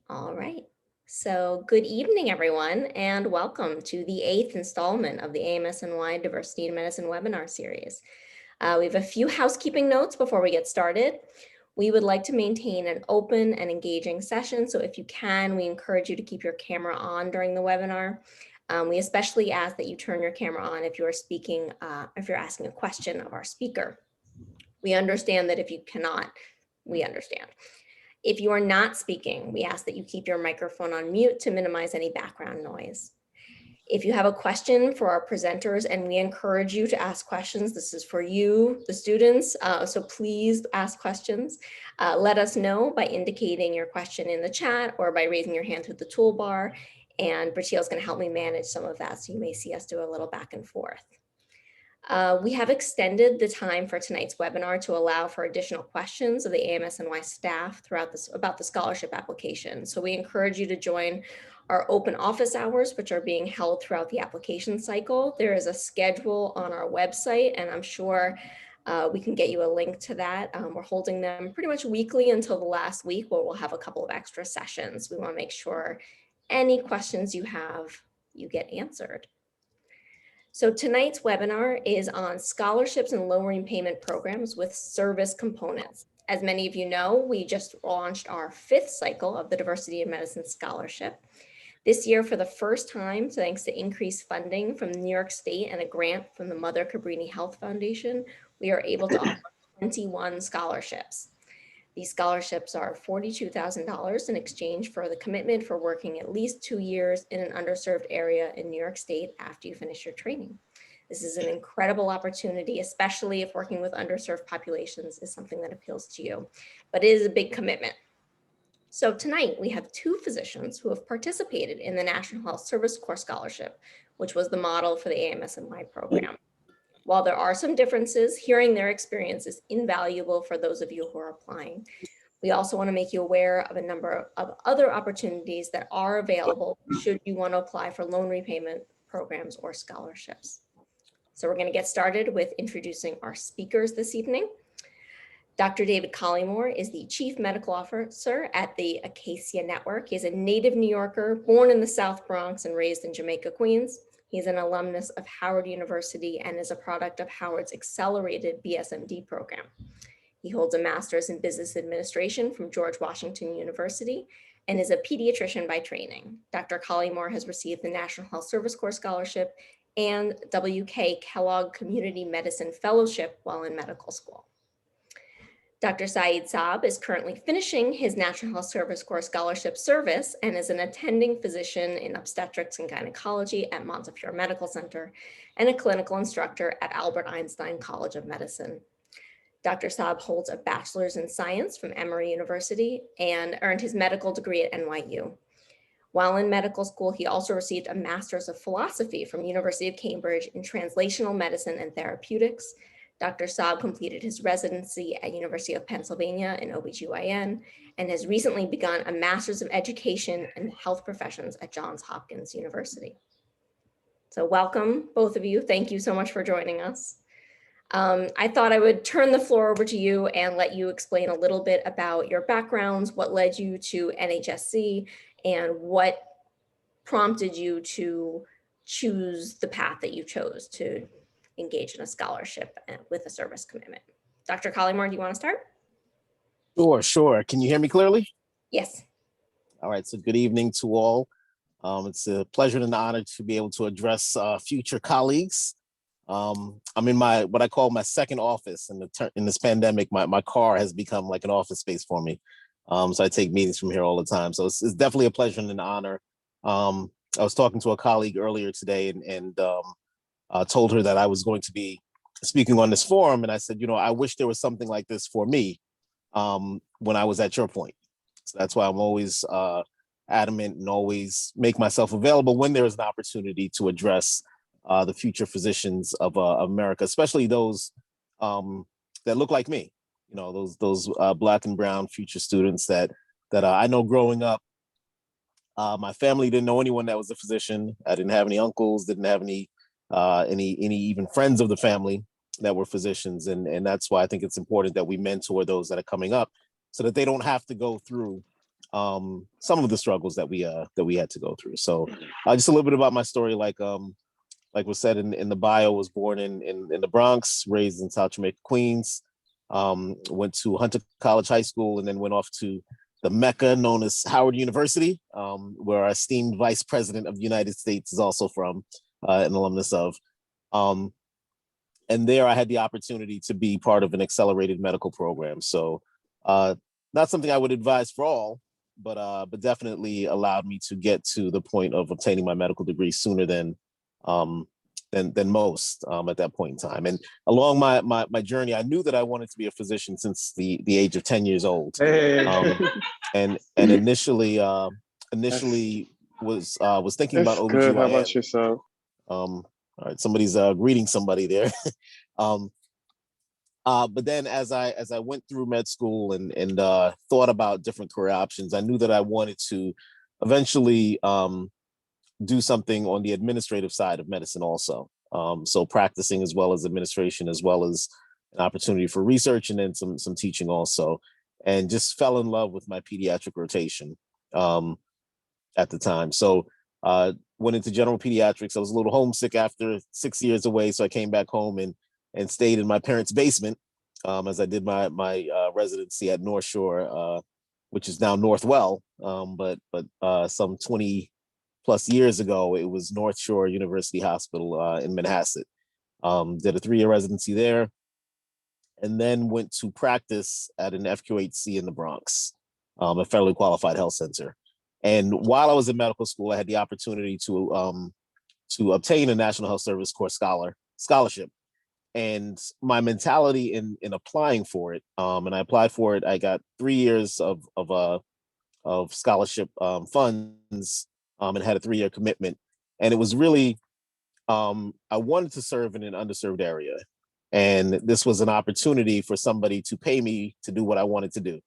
All right. So, good evening, everyone, and welcome to the eighth installment of the AMSNY Diversity in Medicine webinar series. We have a few housekeeping notes before we get started. We would like to maintain an open and engaging session, so if you can, we encourage you to keep your camera on during the webinar. We especially ask that you turn your camera on if you are speaking, if you're asking a question of our speaker. We understand that if you cannot, we understand. If you are not speaking, we ask that you keep your microphone on mute to minimize any background noise. If you have a question for our presenters, and we encourage you to ask questions, this is for you, the students, so please ask questions. Let us know by indicating your question in the chat or by raising your hand through the toolbar, and Brichelle is going to help me manage some of that, so you may see us do a little back and forth. We have extended the time for tonight's webinar to allow for additional questions of the AMSNY staff throughout this about the scholarship application. So we encourage you to join our open office hours, which are being held throughout the application cycle. There is a schedule on our website, and I'm sure we can get you a link to that. We're holding them pretty much weekly until the last week, where we'll have a couple of extra sessions. We want to make sure any questions you have, you get answered. So tonight's webinar is on scholarships and loan repayment programs with service components. As many of you know, we just launched our fifth cycle of the Diversity in Medicine Scholarship. This year, for the first time, thanks to increased funding from New York State and a grant from the Mother Cabrini Health Foundation, we are able to offer 21 scholarships. These scholarships are $42,000 in exchange for the commitment for working at least 2 years in an underserved area in New York State after you finish your training. This is an incredible opportunity, especially if working with underserved populations is something that appeals to you, but it is a big commitment. So tonight we have 2 physicians who have participated in the National Health Service Corps Scholarship, which was the model for the AMSNY program. While there are some differences, hearing their experience is invaluable for those of you who are applying. We also want to make you aware of a number of other opportunities that are available should you want to apply for loan repayment programs or scholarships. So we're going to get started with introducing our speakers this evening. Dr. David Collymore is the Chief Medical Officer at the Acacia Network. He is a native New Yorker, born in the South Bronx and raised in Jamaica, Queens. He's an alumnus of Howard University and is a product of Howard's accelerated BSMD program. He holds a master's in business administration from George Washington University and is a pediatrician by training. Dr. Collymore has received the National Health Service Corps Scholarship and W.K. Kellogg Community Medicine Fellowship while in medical school. Dr. Saab is currently finishing his National Health Service Corps Scholarship service and is an attending physician in obstetrics and gynecology at Montefiore Medical Center and a clinical instructor at Albert Einstein College of Medicine. Dr. Saab holds a bachelor's in science from Emory University and earned his medical degree at NYU. While in medical school, he also received a master's of philosophy from University of Cambridge in translational medicine and therapeutics. Dr. Saab completed his residency at University of Pennsylvania in OBGYN and has recently begun a Master's of Education in Health Professions at Johns Hopkins University. So welcome, both of you. Thank you so much for joining us. I thought I would turn the floor over to you and let you explain a little bit about your backgrounds, what led you to NHSC, and what prompted you to choose the path that you chose to engage in a scholarship with a service commitment. Dr. Collymore, do you want to start? Sure. Can you hear me clearly? Yes. All right, so good evening to all. It's a pleasure and an honor to be able to address future colleagues. I'm in what I call my second office in this pandemic. My car has become like an office space for me. So I take meetings from here all the time. So it's definitely a pleasure and an honor. I was talking to a colleague earlier today and told her that I was going to be speaking on this forum. And I said, I wish there was something like this for me when I was at your point. So that's why I'm always adamant and always make myself available when there is an opportunity to address the future physicians of America, especially those that look like me, those Black and brown future students that I know growing up. My family didn't know anyone that was a physician. I didn't have any uncles, didn't have any even friends of the family that were physicians. And that's why I think it's important that we mentor those that are coming up so that they don't have to go through some of the struggles that we had to go through. So just a little bit about my story, like was said in the bio, was born in the Bronx, raised in South Jamaica, Queens, went to Hunter College High School, and then went off to the Mecca known as Howard University, where our esteemed Vice President of the United States is also from, an alumnus of. Um, and there I had the opportunity to be part of an accelerated medical program. So not something I would advise for all, but definitely allowed me to get to the point of obtaining my medical degree sooner um, than most at that point in time. And along my journey, I knew that I wanted to be a physician since the age of 10 years old. Hey. And initially was thinking about That's good. How OBGYN. about yourself? All right, somebody's greeting somebody there. But then as I went through med school and thought about different career options, I knew that I wanted to eventually do something on the administrative side of medicine also. So practicing as well as administration, as well as an opportunity for research, and then some teaching also. And just fell in love with my pediatric rotation at the time. So went into general pediatrics. I was a little homesick after 6 years away, so I came back home and stayed in my parents' basement as I did my residency at North Shore, which is now Northwell, but some 20 plus years ago, it was North Shore University Hospital in Manhasset. Did a 3-year residency there, and then went to practice at an FQHC in the Bronx, a federally qualified health center. And while I was in medical school, I had the opportunity to obtain a National Health Service Corps scholarship. And my mentality in applying for it, and I applied for it, I got 3 years of scholarship funds, and had a 3-year commitment. And it was really, I wanted to serve in an underserved area. And this was an opportunity for somebody to pay me to do what I wanted to do.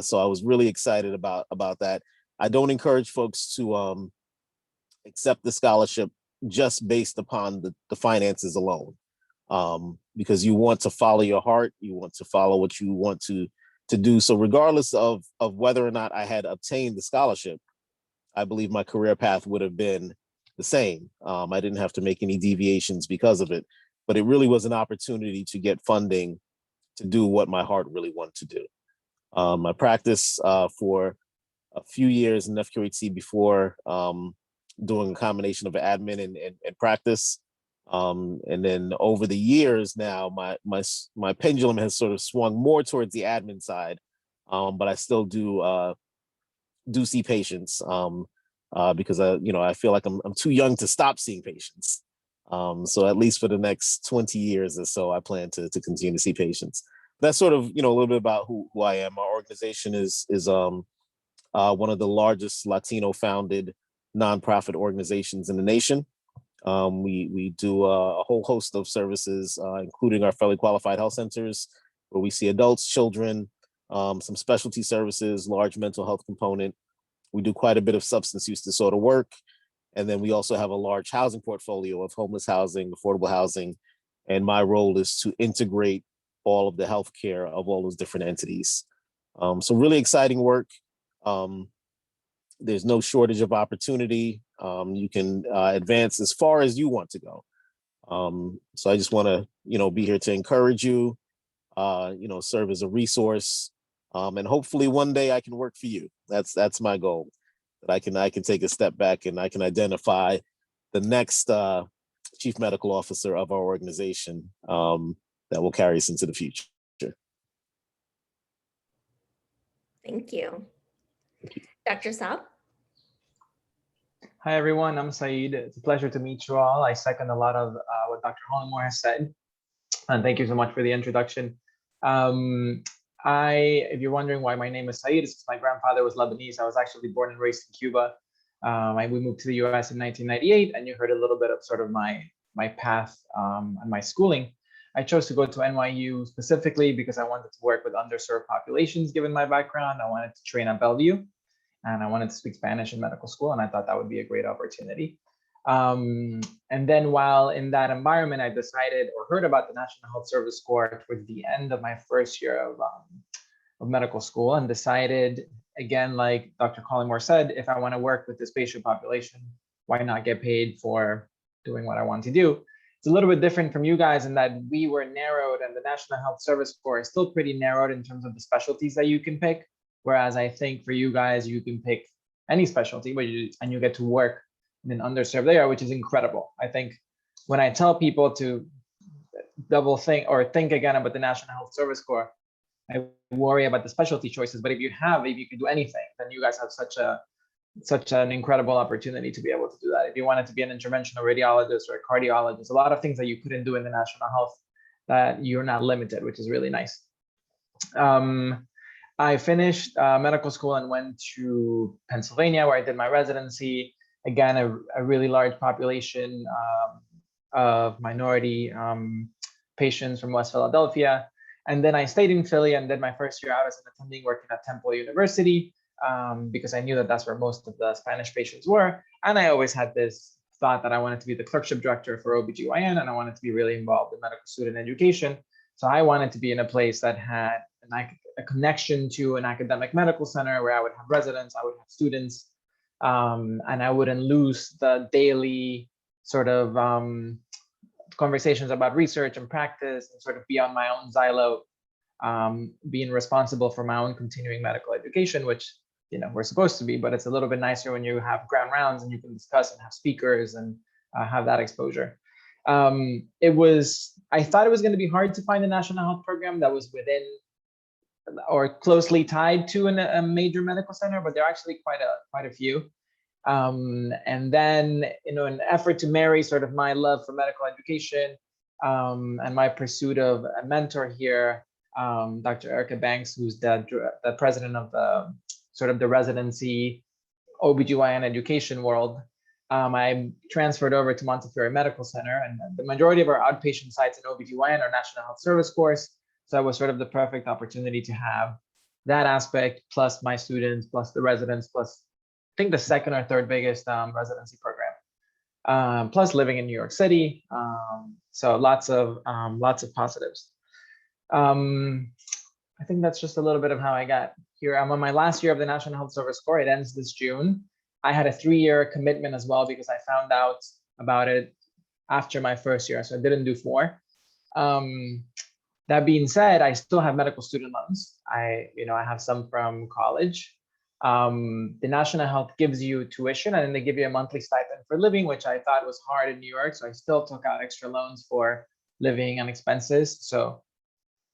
So I was really excited about that. I don't encourage folks to accept the scholarship just based upon the finances alone, because you want to follow your heart, you want to follow what you want to do. So regardless of whether or not I had obtained the scholarship, I believe my career path would have been the same. I didn't have to make any deviations because of it, but it really was an opportunity to get funding to do what my heart really wanted to do. I practiced for a few years in FQHC before doing a combination of admin and practice. And then over the years now, my pendulum has sort of swung more towards the admin side, but I still do see patients because I feel like I'm too young to stop seeing patients. So at least for the next 20 years or so, I plan to continue to see patients. That's sort of a little bit about who I am. Our organization is one of the largest Latino founded nonprofit organizations in the nation. We do a whole host of services, including our federally qualified health centers, where we see adults, children, some specialty services, large mental health component. We do quite a bit of substance use disorder work. And then we also have a large housing portfolio of homeless housing, affordable housing. And my role is to integrate all of the healthcare of all those different entities. So really exciting work. There's no shortage of opportunity. You can advance as far as you want to go. So I just want to, be here to encourage you, serve as a resource, and hopefully one day I can work for you. That's my goal. That I can take a step back and I can identify the next chief medical officer of our organization that will carry us into the future. Thank you. Dr. Saab? Hi, everyone. I'm Saeed. It's a pleasure to meet you all. I second a lot of what Dr. Collymore has said. And thank you so much for the introduction. If you're wondering why my name is Saeed, it's because my grandfather was Lebanese. I was actually born and raised in Cuba. We moved to the US in 1998, and you heard a little bit of sort of my path and my schooling. I chose to go to NYU specifically because I wanted to work with underserved populations, given my background. I wanted to train at Bellevue, and I wanted to speak Spanish in medical school, and I thought that would be a great opportunity. And then while in that environment, I decided or heard about the National Health Service Corps towards the end of my first year of medical school, and decided again, like Dr. Collymore said, if I want to work with this patient population, why not get paid for doing what I want to do? It's a little bit different from you guys in that we were narrowed, and the National Health Service Corps is still pretty narrowed in terms of the specialties that you can pick. Whereas I think for you guys, you can pick any specialty, but you get to work in an underserved area, which is incredible. I think when I tell people to double think or think again about the National Health Service Corps, I worry about the specialty choices. But if you can do anything, then you guys have such an incredible opportunity to be able to do that. If you wanted to be an interventional radiologist or a cardiologist, a lot of things that you couldn't do in the National Health, that you're not limited, which is really nice. I finished medical school and went to Pennsylvania, where I did my residency. Again, a really large population of minority patients from West Philadelphia. And then I stayed in Philly and did my first year out as an attending, working at Temple University, because I knew that that's where most of the Spanish patients were. And I always had this thought that I wanted to be the clerkship director for OBGYN, and I wanted to be really involved in medical student education. So I wanted to be in a place that had a connection to an academic medical center where I would have residents, I would have students, and I wouldn't lose the daily sort of conversations about research and practice, and sort of be on my own silo, being responsible for my own continuing medical education, which we're supposed to be, but it's a little bit nicer when you have grand rounds and you can discuss and have speakers and have that exposure. I thought it was going to be hard to find a national health program that was within or closely tied to a major medical center, but there are actually quite a few. And then, in an effort to marry sort of my love for medical education and my pursuit of a mentor here, Dr. Erica Banks, who's the president of the residency OBGYN education world, I transferred over to Montefiore Medical Center, and the majority of our outpatient sites in OBGYN are National Health Service course. So that was sort of the perfect opportunity to have that aspect, plus my students, plus the residents, plus I think the second or third biggest residency program, plus living in New York City. So lots of positives. I think that's just a little bit of how I got here. I'm on my last year of the National Health Service Corps. It ends this June. I had a 3-year commitment as well because I found out about it after my first year, so I didn't do 4. That being said, I still have medical student loans. I have some from college. The National Health gives you tuition, and then they give you a monthly stipend for living, which I thought was hard in New York. So I still took out extra loans for living and expenses. So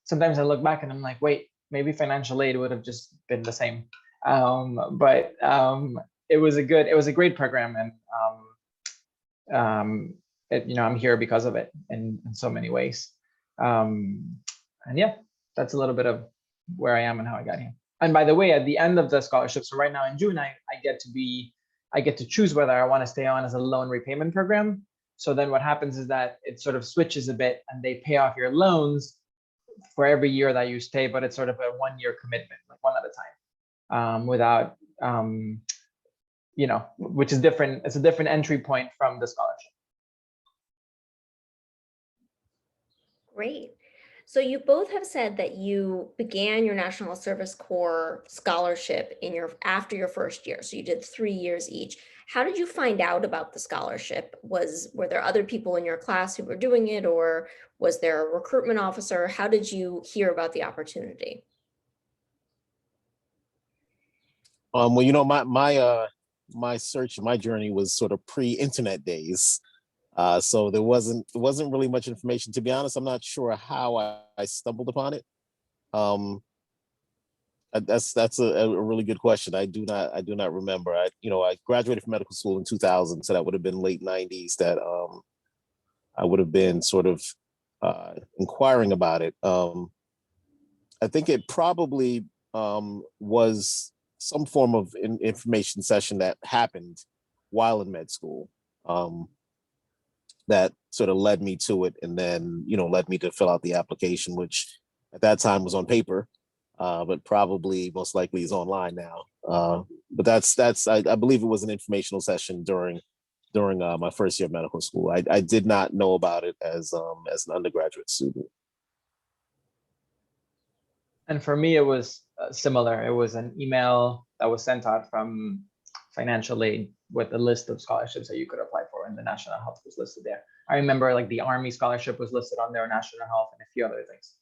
sometimes I look back and I'm like, wait, maybe financial aid would have just been the same. But it was a great program, and I'm here because of it in so many ways. And yeah, that's a little bit of where I am and how I got here. And by the way, at the end of the scholarship, so right now in June, I get to choose whether I want to stay on as a loan repayment program. So then what happens is that it sort of switches a bit, and they pay off your loans for every year that you stay, but it's sort of a 1-year commitment, like one at a time, without, which is different. It's a different entry point from the scholarship. Great. So you both have said that you began your National Service Corps scholarship after your first year. So you did 3 years each. How did you find out about the scholarship? Were there other people in your class who were doing it, or was there a recruitment officer? How did you hear about the opportunity? Well, my search, my journey was sort of pre-internet days. So there wasn't really much information. To be honest, I'm not sure how I stumbled upon it. That's a really good question. I do not remember. I graduated from medical school in 2000, so that would have been late 90s that I would have been sort of inquiring about it. I think it probably was some form of information session that happened while in med school. That sort of led me to it, and then led me to fill out the application, which at that time was on paper, but probably most likely is online now. But I believe it was an informational session during my first year of medical school. I did not know about it as an undergraduate student. And for me, it was similar. It was an email that was sent out from financial aid with a list of scholarships that you could apply for, and the national health was listed there. I remember like the Army scholarship was listed on there, national health, and a few other things.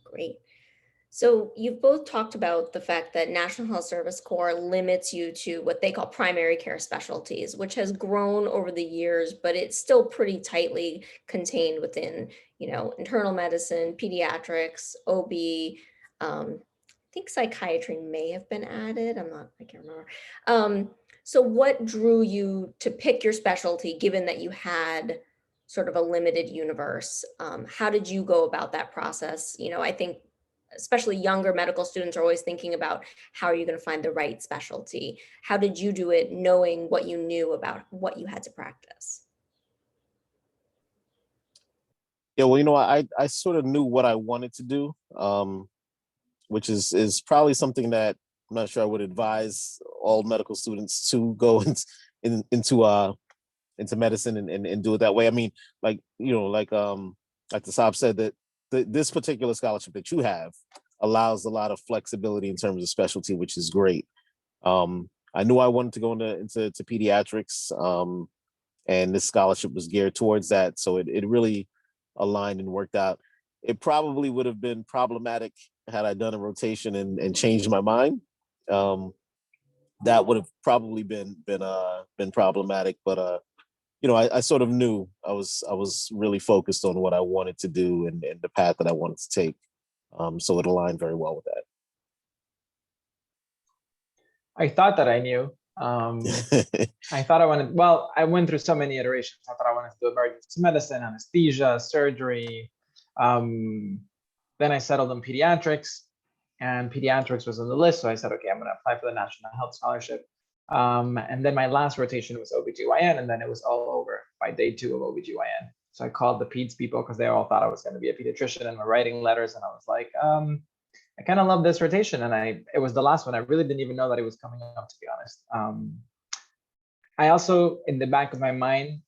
Great. So you've both talked about the fact that National Health Service Corps limits you to what they call primary care specialties, which has grown over the years, but it's still pretty tightly contained within, internal medicine, pediatrics, OB. I think psychiatry may have been added. I can't remember. So what drew you to pick your specialty, given that you had sort of a limited universe? How did you go about that process? I think especially younger medical students are always thinking about how are you going to find the right specialty? How did you do it knowing what you knew about what you had to practice? Yeah, well, I sort of knew what I wanted to do, which is probably something that I'm not sure I would advise all medical students to go into medicine and do it that way. I mean, like the Saab said, that this particular scholarship that you have allows a lot of flexibility in terms of specialty, which is great. I knew I wanted to go into pediatrics, and this scholarship was geared towards that. So it really aligned and worked out. It probably would have been problematic had I done a rotation and changed my mind. That would have probably been problematic, but I sort of knew I was really focused on what I wanted to do and the path that I wanted to take. So it aligned very well with that. I thought that I knew. I thought I went through so many iterations. I thought I wanted to do emergency medicine, anesthesia, surgery. Then I settled on pediatrics, and pediatrics was on the list. So I said, okay, I'm going to apply for the National Health Scholarship. And then my last rotation was OBGYN, and then it was all over by day 2 of OBGYN. So I called the peds people because they all thought I was going to be a pediatrician and were writing letters. And I was like, I kind of love this rotation. And it was the last one. I really didn't even know that it was coming up, to be honest. I also, in the back of my mind,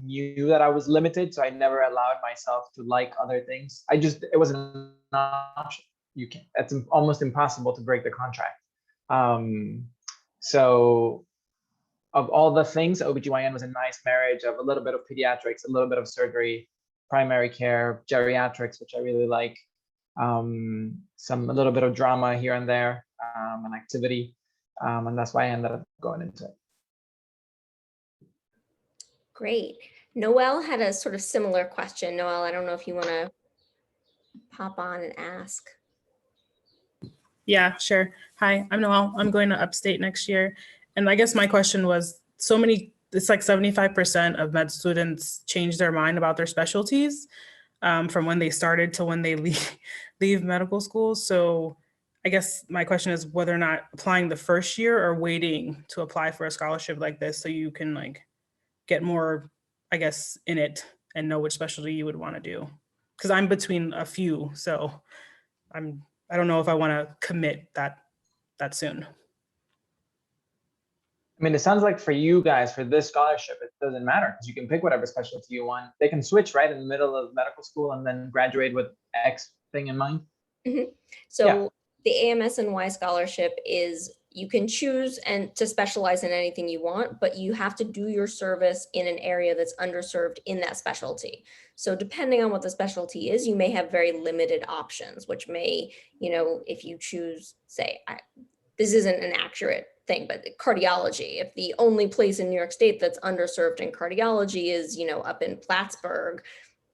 knew that I was limited. So I never allowed myself to like other things. It wasn't an option. It's almost impossible to break the contract. So of all the things, OBGYN was a nice marriage of a little bit of pediatrics, a little bit of surgery, primary care, geriatrics, which I really like, a little bit of drama here and there, and activity. And that's why I ended up going into it. Great. Noelle had a sort of similar question. Noelle, I don't know if you want to pop on and ask. Yeah, sure. Hi, I'm Noelle. I'm going to upstate next year. And I guess my question was, it's like 75% of med students change their mind about their specialties from when they started to when they leave medical school. So I guess my question is whether or not applying the first year or waiting to apply for a scholarship like this so you can like get more, I guess, in it and know which specialty you would want to do. Because I'm between a few, so I don't know if I want to commit that soon. I mean, it sounds like for you guys, for this scholarship, it doesn't matter because you can pick whatever specialty you want. They can switch right in the middle of medical school and then graduate with X thing in mind. Mm-hmm. So the AMS&Y scholarship is you can choose and to specialize in anything you want, but you have to do your service in an area that's underserved in that specialty. So depending on what the specialty is, you may have very limited options, which may, if you choose, say, this isn't an accurate thing, but cardiology, if the only place in New York State that's underserved in cardiology is, up in Plattsburgh,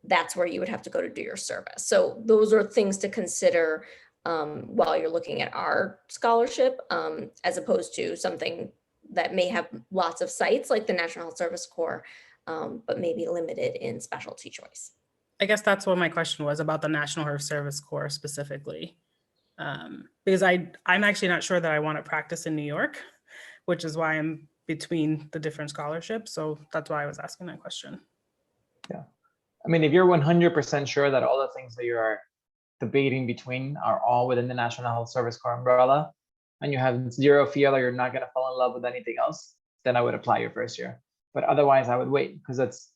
that's where you would have to go to do your service. So those are things to consider while you're looking at our scholarship, as opposed to something that may have lots of sites like the National Health Service Corps, but maybe limited in specialty choice. I guess that's what my question was about the National Health Service Corps specifically. Because I'm actually not sure that I want to practice in New York, which is why I'm between the different scholarships. So that's why I was asking that question. Yeah. I mean, if you're 100% sure that all the things that you are debating between are all within the National Health Service Corps umbrella, and you have zero fear that you're not going to fall in love with anything else, then I would apply your first year. But otherwise, I would wait because it's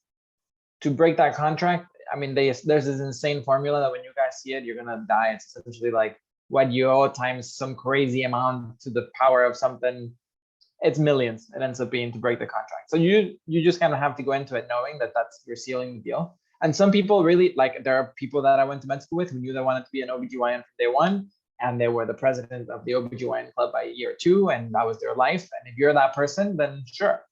to break that contract. I mean, there's this insane formula that when you guys see it, you're going to die. It's essentially like what you owe times some crazy amount to the power of something, it's millions. It ends up being to break the contract. So you just kind of have to go into it knowing that that's you're sealing the deal. And some people really, like, there are people that I went to med school with who knew they wanted to be an OBGYN from day one, and they were the president of the OBGYN club by year 2, and that was their life. And if you're that person, then sure.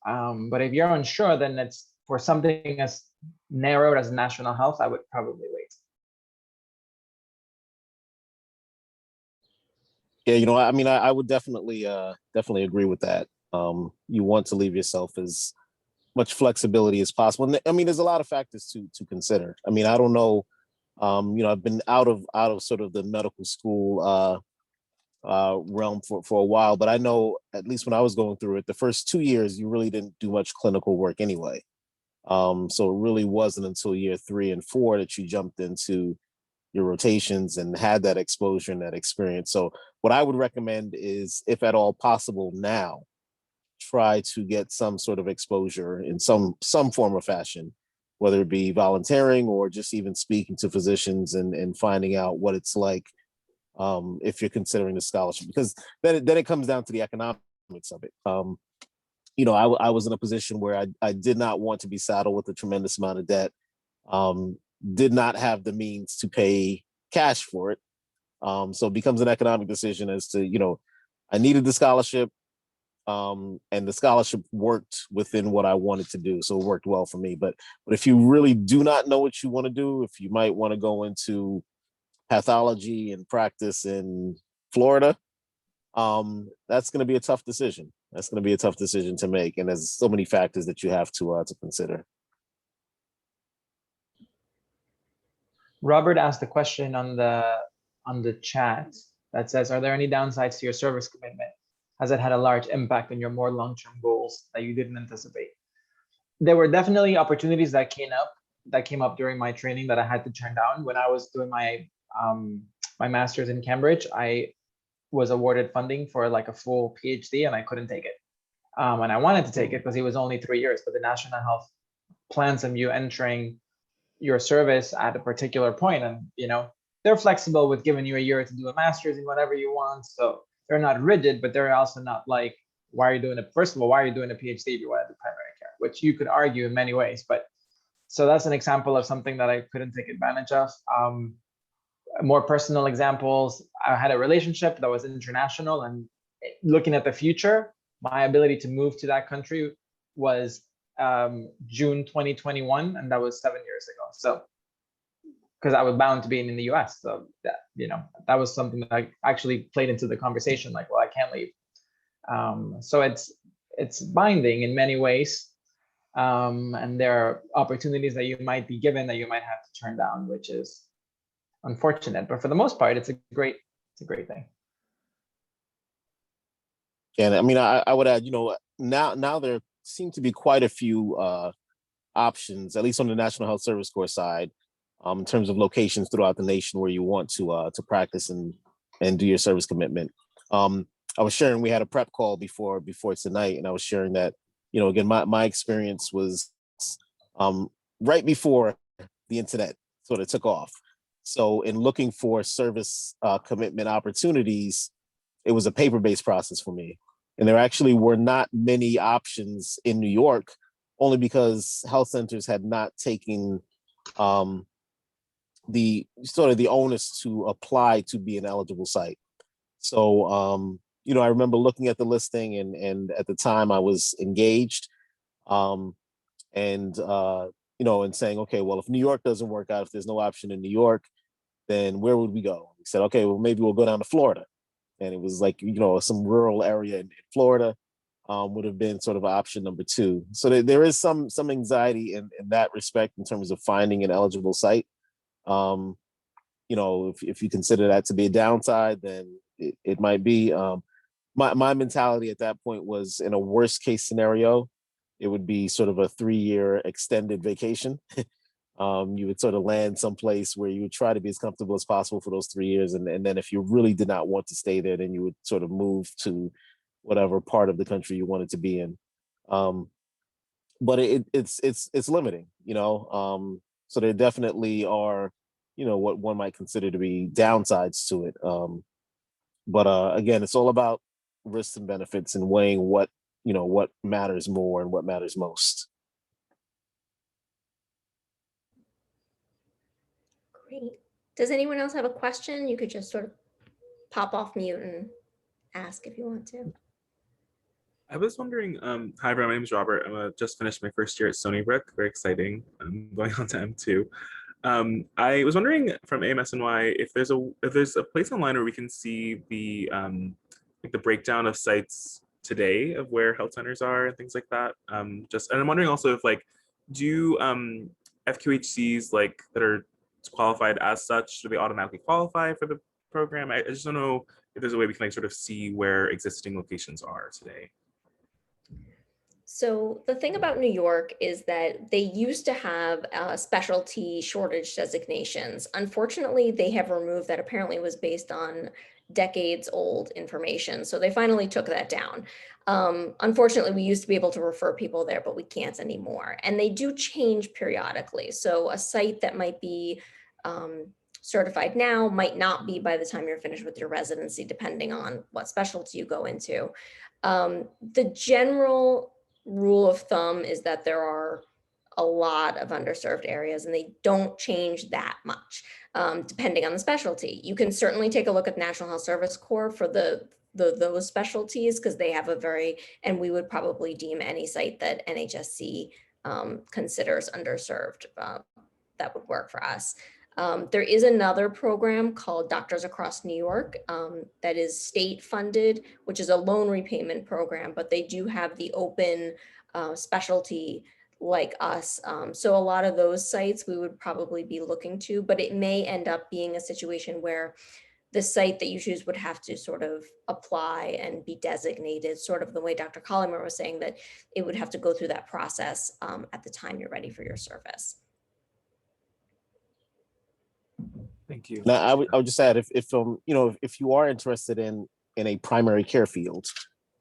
But if you're unsure, then it's for something as narrowed as national health, I would probably wait. Yeah, you know, I mean, I would definitely agree with that. You want to leave yourself as much flexibility as possible. And I mean, there's a lot of factors to consider. I mean, I don't know. You know, I've been out of sort of the medical school realm for a while, but I know at least when I was going through it, the first 2 years you really didn't do much clinical work anyway. So it really wasn't until year 3 and 4 that you jumped into your rotations and had that exposure and that experience. So what I would recommend is, if at all possible now, try to get some sort of exposure in some form or fashion, whether it be volunteering or just even speaking to physicians and finding out what it's like, if you're considering the scholarship, because then it comes down to the economics of it. You know, I was in a position where I did not want to be saddled with a tremendous amount of debt, did not have the means to pay cash for it. So it becomes an economic decision as to, you know, I needed the scholarship, and the scholarship worked within what I wanted to do. So it worked well for me. But if you really do not know what you want to do, if you might want to go into pathology and practice in Florida, that's going to be a tough decision. That's going to be a tough decision to make. And there's so many factors that you have to consider. Robert asked a question on the chat that says, are there any downsides to your service commitment? Has it had a large impact on your more long-term goals that you didn't anticipate? There were definitely opportunities that came up during my training that I had to turn down. When I was doing my master's in Cambridge, I was awarded funding for like a full PhD, and I couldn't take it. And I wanted to take it because it was only 3 years, but the National Health plans on you entering your service at a particular point, and you know, they're flexible with giving you a year to do a master's in whatever you want. So they're not rigid, but they're also not like, why are you doing it? First of all, why are you doing a PhD if you want to do primary care? Which you could argue in many ways, but so that's an example of something that I couldn't take advantage of. More personal examples, I had a relationship that was international, and looking at the future, my ability to move to that country was June 2021, and that was 7 years ago. So because I was bound to being in the US, so that, you know, that was something that I actually played into the conversation, like, well, I can't leave. So it's binding in many ways, and there are opportunities that you might be given that you might have to turn down, which is unfortunate. But for the most part, it's a great thing. And I mean, I would add, you know, now there seem to be quite a few options, at least on the National Health Service Corps side, in terms of locations throughout the nation where you want to practice and do your service commitment. I was sharing, we had a prep call before tonight, and I was sharing that, you know, again, my experience was right before the internet sort of took off. So in looking for service commitment opportunities, it was a paper-based process for me. And there actually were not many options in New York, only because health centers had not taken the sort of the onus to apply to be an eligible site. So, you know, I remember looking at the listing, and at the time I was engaged, and you know, and saying, okay, well, if New York doesn't work out, if there's no option in New York, then where would we go? We said, okay, well, maybe we'll go down to Florida. And it was like, you know, some rural area in Florida would have been sort of option number 2. So there is some anxiety in that respect in terms of finding an eligible site. You know, if you consider that to be a downside, then it might be. My mentality at that point was, in a worst case scenario, it would be sort of a 3-year extended vacation. You would sort of land someplace where you would try to be as comfortable as possible for those 3 years. And then if you really did not want to stay there, then you would sort of move to whatever part of the country you wanted to be in. But it's limiting, you know? So there definitely are what one might consider to be downsides to it. But again, it's all about risks and benefits and weighing what matters more and what matters most. Great. Does anyone else have a question? You could just sort of pop off mute and ask if you want to. I was wondering, hi everyone, my name is Robert. I'm just finished my first year at Stony Brook. Very exciting. I'm going on to M2. I was wondering from AMSNY if there's a place online where we can see the like the breakdown of sites today of where health centers are and things like that. And I'm wondering also if do FQHCs that are qualified as such, do they automatically qualify for the program? I just don't know if there's a way we can sort of see where existing locations are today. So the thing about New York is that they used to have specialty shortage designations. Unfortunately, they have removed that. Apparently, it was based on decades old information. So they finally took that down. Unfortunately, we used to be able to refer people there, but we can't anymore. And they do change periodically. So a site that might be certified now might not be by the time you're finished with your residency, depending on what specialty you go into. The general rule of thumb is that there are a lot of underserved areas and they don't change that much depending on the specialty. You can certainly take a look at National Health Service Corps for those specialties because they have and we would probably deem any site that NHSC considers underserved. That would work for us. There is another program called Doctors Across New York that is state funded, which is a loan repayment program, but they do have the open specialty like us. So a lot of those sites we would probably be looking to, but it may end up being a situation where the site that you choose would have to sort of apply and be designated, sort of the way Dr. Collymore was saying that it would have to go through that process at the time you're ready for your service. Thank you. Now, I would just add if you are interested in a primary care field,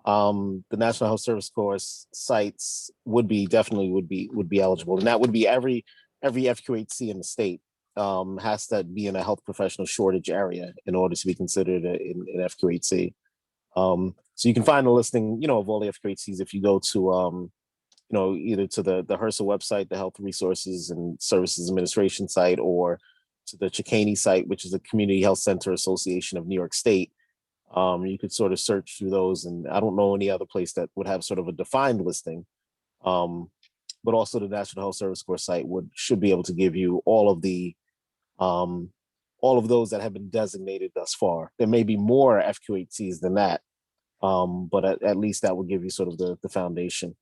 the National Health Service Corps sites would be eligible, and that would be every FQHC in the state has to be in a health professional shortage area in order to be considered an FQHC. So you can find a listing, of all the FQHCs if you go to either to the HRSA website, the Health Resources and Services Administration site, or to the Chicaney site, which is the Community Health Center Association of New York State. You could sort of search through those, and I don't know any other place that would have sort of a defined listing. But also the National Health Service Corps site should be able to give you all of those that have been designated thus far. There may be more FQHCs than that, but at least that will give you sort of the foundation.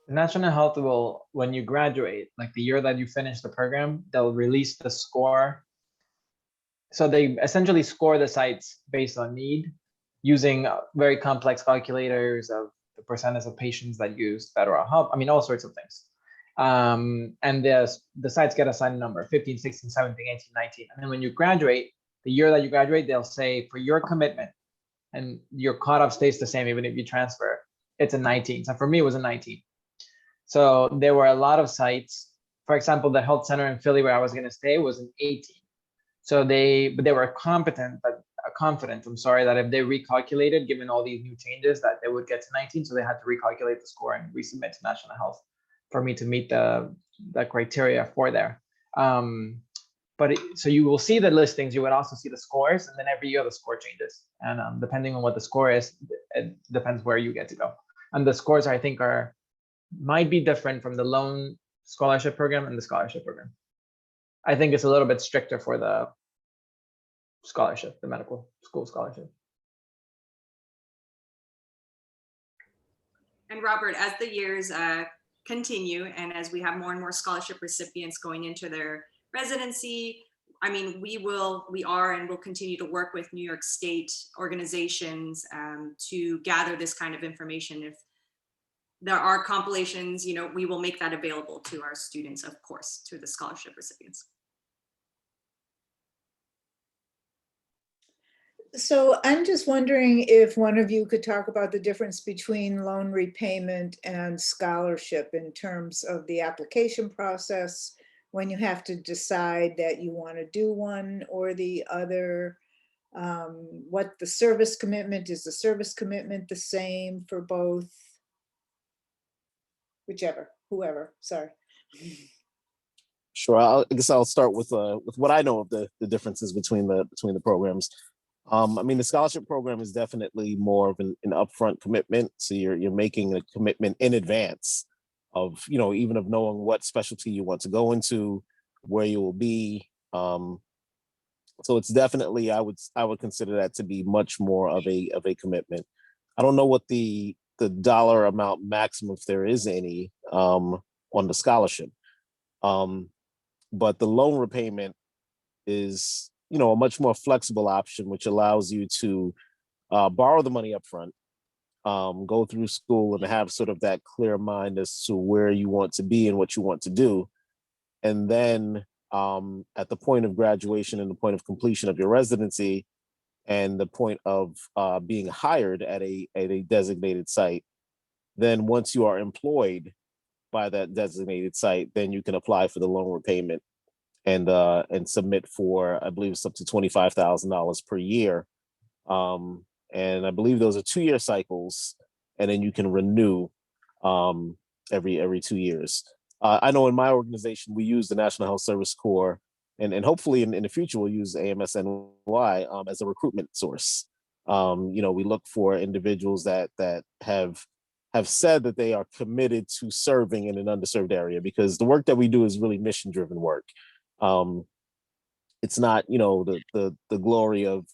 The National Health will, when you graduate, like the year that you finish the program, they'll release the score. So they essentially score the sites based on need using very complex calculators of the percentage of patients that use federal help. I mean, all sorts of things. And the sites get assigned a number, 15, 16, 17, 18, 19. And then when you graduate, the year that you graduate, they'll say for your commitment, and your cutoff stays the same even if you transfer, it's a 19. So for me, it was a 19. So there were a lot of sites. For example, the health center in Philly where I was going to stay was an 18. So they were confident that if they recalculated, given all these new changes, that they would get to 19. So they had to recalculate the score and resubmit to National Health for me to meet the criteria for there. So you will see the listings, you would also see the scores, and then every year the score changes. And depending on what the score is, it depends where you get to go. And the scores, I think, might be different from the loan scholarship program and the scholarship program. I think it's a little bit stricter for the scholarship, the medical school scholarship. And Robert, as the years continue and as we have more and more scholarship recipients going into their residency, I mean, we are and will continue to work with New York State organizations to gather this kind of information. If there are compilations, we will make that available to our students, of course, to the scholarship recipients. So I'm just wondering if one of you could talk about the difference between loan repayment and scholarship in terms of the application process, when you have to decide that you want to do one or the other? What the service commitment, is the service commitment the same for both? Whichever, whoever, sorry. Sure. I guess I'll start with what I know of the differences between the programs. I mean, the scholarship program is definitely more of an upfront commitment. So you're making a commitment in advance of, you know, even of knowing what specialty you want to go into, where you will be. So it's definitely, I would consider that to be much more of a commitment. I don't know what the dollar amount maximum, if there is any, on the scholarship. But the loan repayment is, you know, a much more flexible option, which allows you to borrow the money up front, go through school and have sort of that clear mind as to where you want to be and what you want to do. And then at the point of graduation and the point of completion of your residency and the point of being hired at a designated site, then once you are employed by that designated site, then you can apply for the loan repayment and submit for, I believe it's up to $25,000 per year. And I believe those are 2-year cycles, and then you can renew every 2 years. I know in my organization, we use the National Health Service Corps, and hopefully in the future, we'll use AMSNY as a recruitment source. You know, we look for individuals that have said that they are committed to serving in an underserved area, because the work that we do is really mission-driven work. It's not, you know, the glory of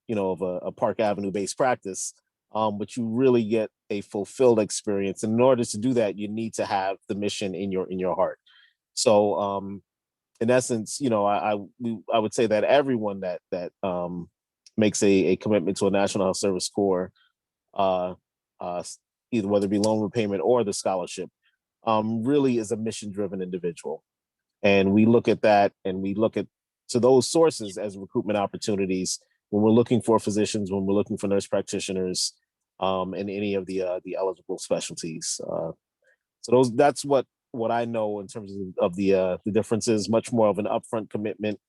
you know, of a Park Avenue based practice, but you really get a fulfilled experience. And in order to do that, you need to have the mission in your heart. So in essence, you know, I would say that everyone that makes a commitment to a National Health Service Corps, either whether it be loan repayment or the scholarship, really is a mission-driven individual. And we look at that, and we look at to those sources as recruitment opportunities when we're looking for physicians, when we're looking for nurse practitioners, in any of the eligible specialties. So that's what I know in terms of the differences. Much more of an upfront commitment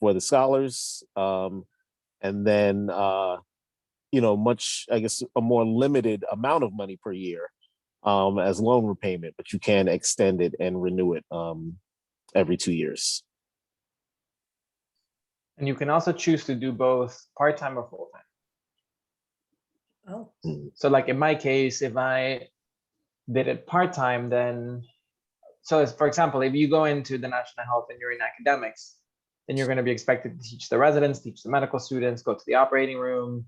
for the scholars, and then you know, much, I guess, a more limited amount of money per year as loan repayment, but you can extend it and renew it every 2 years. And you can also choose to do both part-time or full-time. Oh, So like in my case, if I did it part-time, then, so for example, if you go into the National Health and you're in academics, then you're going to be expected to teach the residents, teach the medical students, go to the operating room,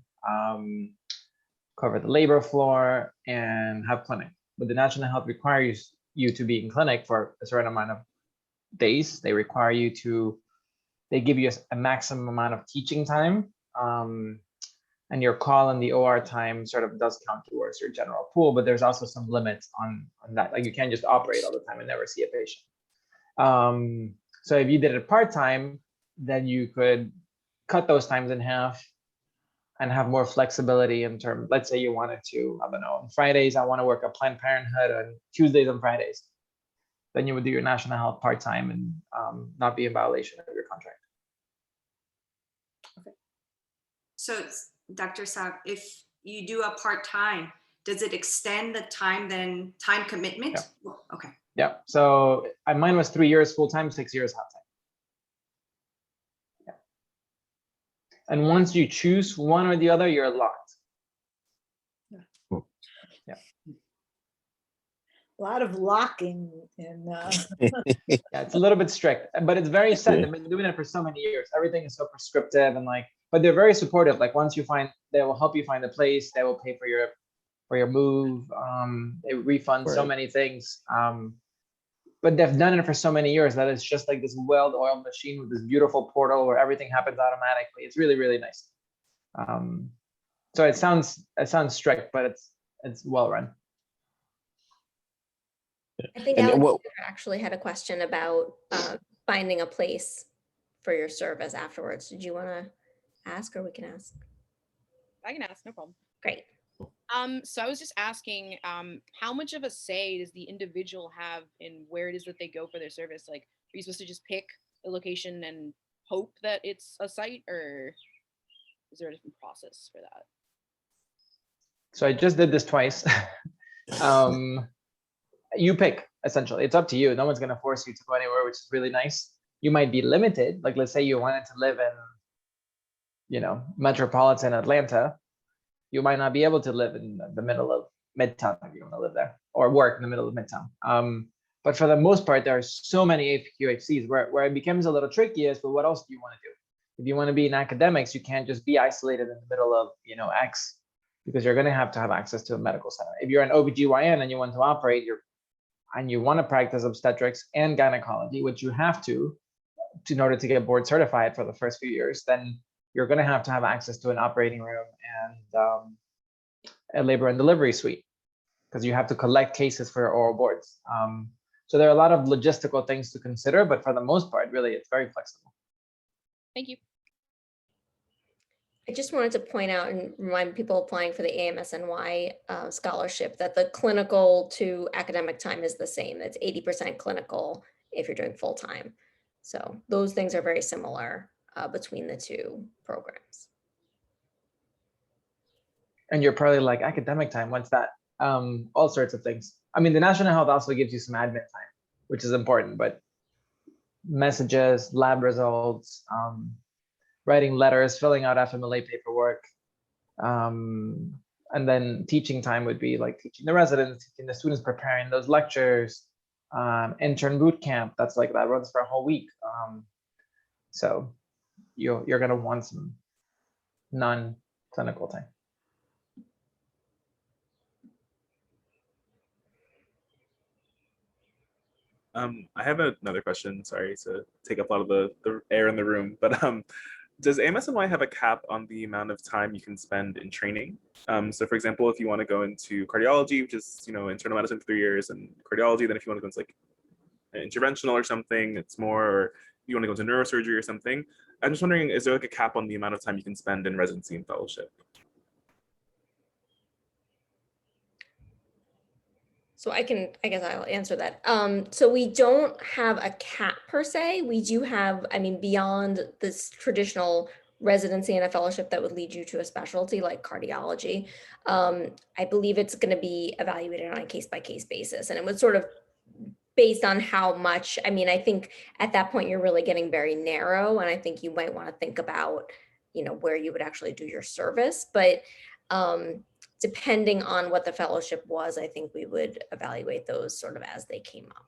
cover the labor floor, and have clinic. But the National Health requires you to be in clinic for a certain amount of days. They require you to, they give you a maximum amount of teaching time, and your call in the OR time sort of does count towards your general pool, but there's also some limits on that. Like you can't just operate all the time and never see a patient. So if you did it part-time, then you could cut those times in half and have more flexibility in terms, let's say you wanted to, I don't know, on Fridays, I want to work at Planned Parenthood, on Tuesdays and Fridays. Then you would do your National Health part-time and not be in violation of your contract. So Dr. Saab, if you do a part-time, does it extend the time commitment? Yeah. Okay. Yeah, so mine was 3 years full-time, 6 years half-time. Yeah. And once you choose one or the other, you're locked. Yeah. a lot of locking in. Yeah, it's a little bit strict, but it's very set. They've been doing it for so many years. Everything is so prescriptive and like, but they're very supportive. Like once you find, they will help you find a place. They will pay for your move. They refund so many things. But they've done it for so many years that it's just like this well-oiled machine with this beautiful portal where everything happens automatically. It's really, really nice. So it sounds strict, but it's well run. I think Alexander actually had a question about finding a place for your service afterwards. Did you want to ask, or we can ask? I can ask, no problem. Great. So I was just asking, how much of a say does the individual have in where it is that they go for their service? Like, are you supposed to just pick a location and hope that it's a site, or is there a different process for that? So I just did this twice. You pick, essentially. It's up to you. No one's going to force you to go anywhere, which is really nice. You might be limited. Like, let's say you wanted to live in, metropolitan Atlanta. You might not be able to live in the middle of Midtown if you want to live there, or work in the middle of Midtown. But for the most part, there are so many AQHCs where it becomes a little tricky is, but what else do you want to do? If you want to be in academics, you can't just be isolated in the middle of, X, because you're going to have access to a medical center. If you're an OBGYN and you want to operate, and you want to practice obstetrics and gynecology, which you have to in order to get board certified for the first few years, then you're going to have access to an operating room and a labor and delivery suite, because you have to collect cases for your oral boards. So there are a lot of logistical things to consider, but for the most part, really, it's very flexible. Thank you. I just wanted to point out and remind people applying for the AMSNY scholarship that the clinical to academic time is the same. That's 80% clinical if you're doing full time. So those things are very similar between the two programs. And you're probably like, academic time, what's that? All sorts of things. I mean, the National Health also gives you some admin time, which is important, but messages, lab results, writing letters, filling out FMLA paperwork. And then teaching time would be like teaching the residents, teaching the students, preparing those lectures, intern boot camp. That runs for a whole week. So you're gonna want some non-clinical time. I have another question. Sorry to take up a lot of the air in the room, but does AMSNY have a cap on the amount of time you can spend in training? So for example, if you want to go into cardiology, which is, internal medicine for 3 years, and cardiology, then if you want to go into like interventional or something, it's more, or if you want to go into neurosurgery or something. I'm just wondering, is there like a cap on the amount of time you can spend in residency and fellowship? So I guess I'll answer that. So we don't have a cap per se. We do have, beyond this traditional residency and a fellowship that would lead you to a specialty like cardiology, I believe it's going to be evaluated on a case-by-case basis. And it was sort of based on how much, I think at that point you're really getting very narrow, and I think you might want to think about, where you would actually do your service. But depending on what the fellowship was, I think we would evaluate those sort of as they came up.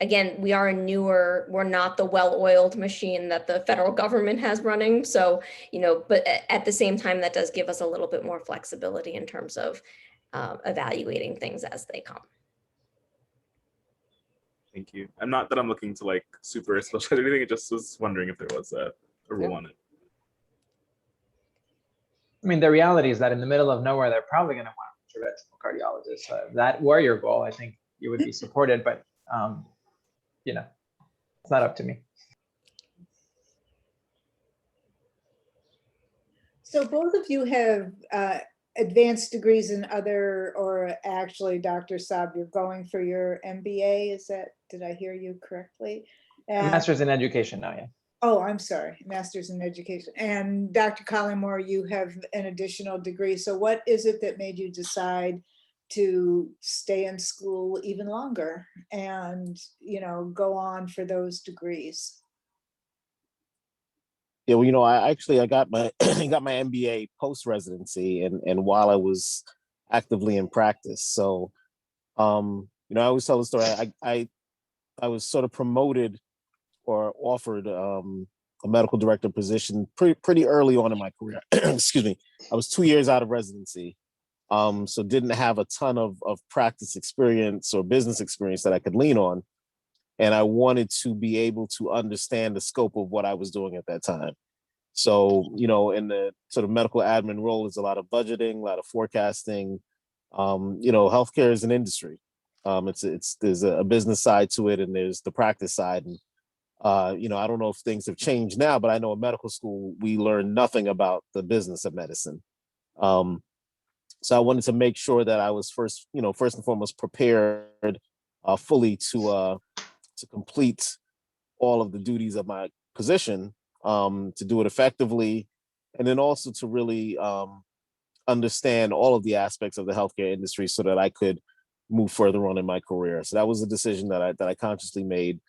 Again, we're not the well-oiled machine that the federal government has running. So, but at the same time, that does give us a little bit more flexibility in terms of evaluating things as they come. Thank you. I'm not that I'm looking to like super specialize or anything. I just was wondering if there was a rule on it. I mean, the reality is that in the middle of nowhere, they're probably going to want interventional cardiologists. So if that were your goal, I think you would be supported, but it's not up to me. So both of you have advanced degrees in or actually, Dr. Saab, you're going for your MBA. Did I hear you correctly? Master's in education now, yeah. Oh, I'm sorry, master's in education. And Dr. Collymore, you have an additional degree. So what is it that made you decide to stay in school even longer and, go on for those degrees? Yeah, well, I got my got my MBA post residency and while I was actively in practice. So, I always tell the story. I was sort of promoted or offered a medical director position pretty early on in my career. Excuse me. I was 2 years out of residency, so didn't have a ton of practice experience or business experience that I could lean on. And I wanted to be able to understand the scope of what I was doing at that time. So, in the sort of medical admin role, there's a lot of budgeting, a lot of forecasting. Healthcare is an industry. There's a business side to it, and there's the practice side. And I don't know if things have changed now, but I know in medical school we learn nothing about the business of medicine. So I wanted to make sure that I was first and foremost prepared fully to complete all of the duties of my position, to do it effectively, and then also to really understand all of the aspects of the healthcare industry so that I could move further on in my career. So that was a decision that I consciously made,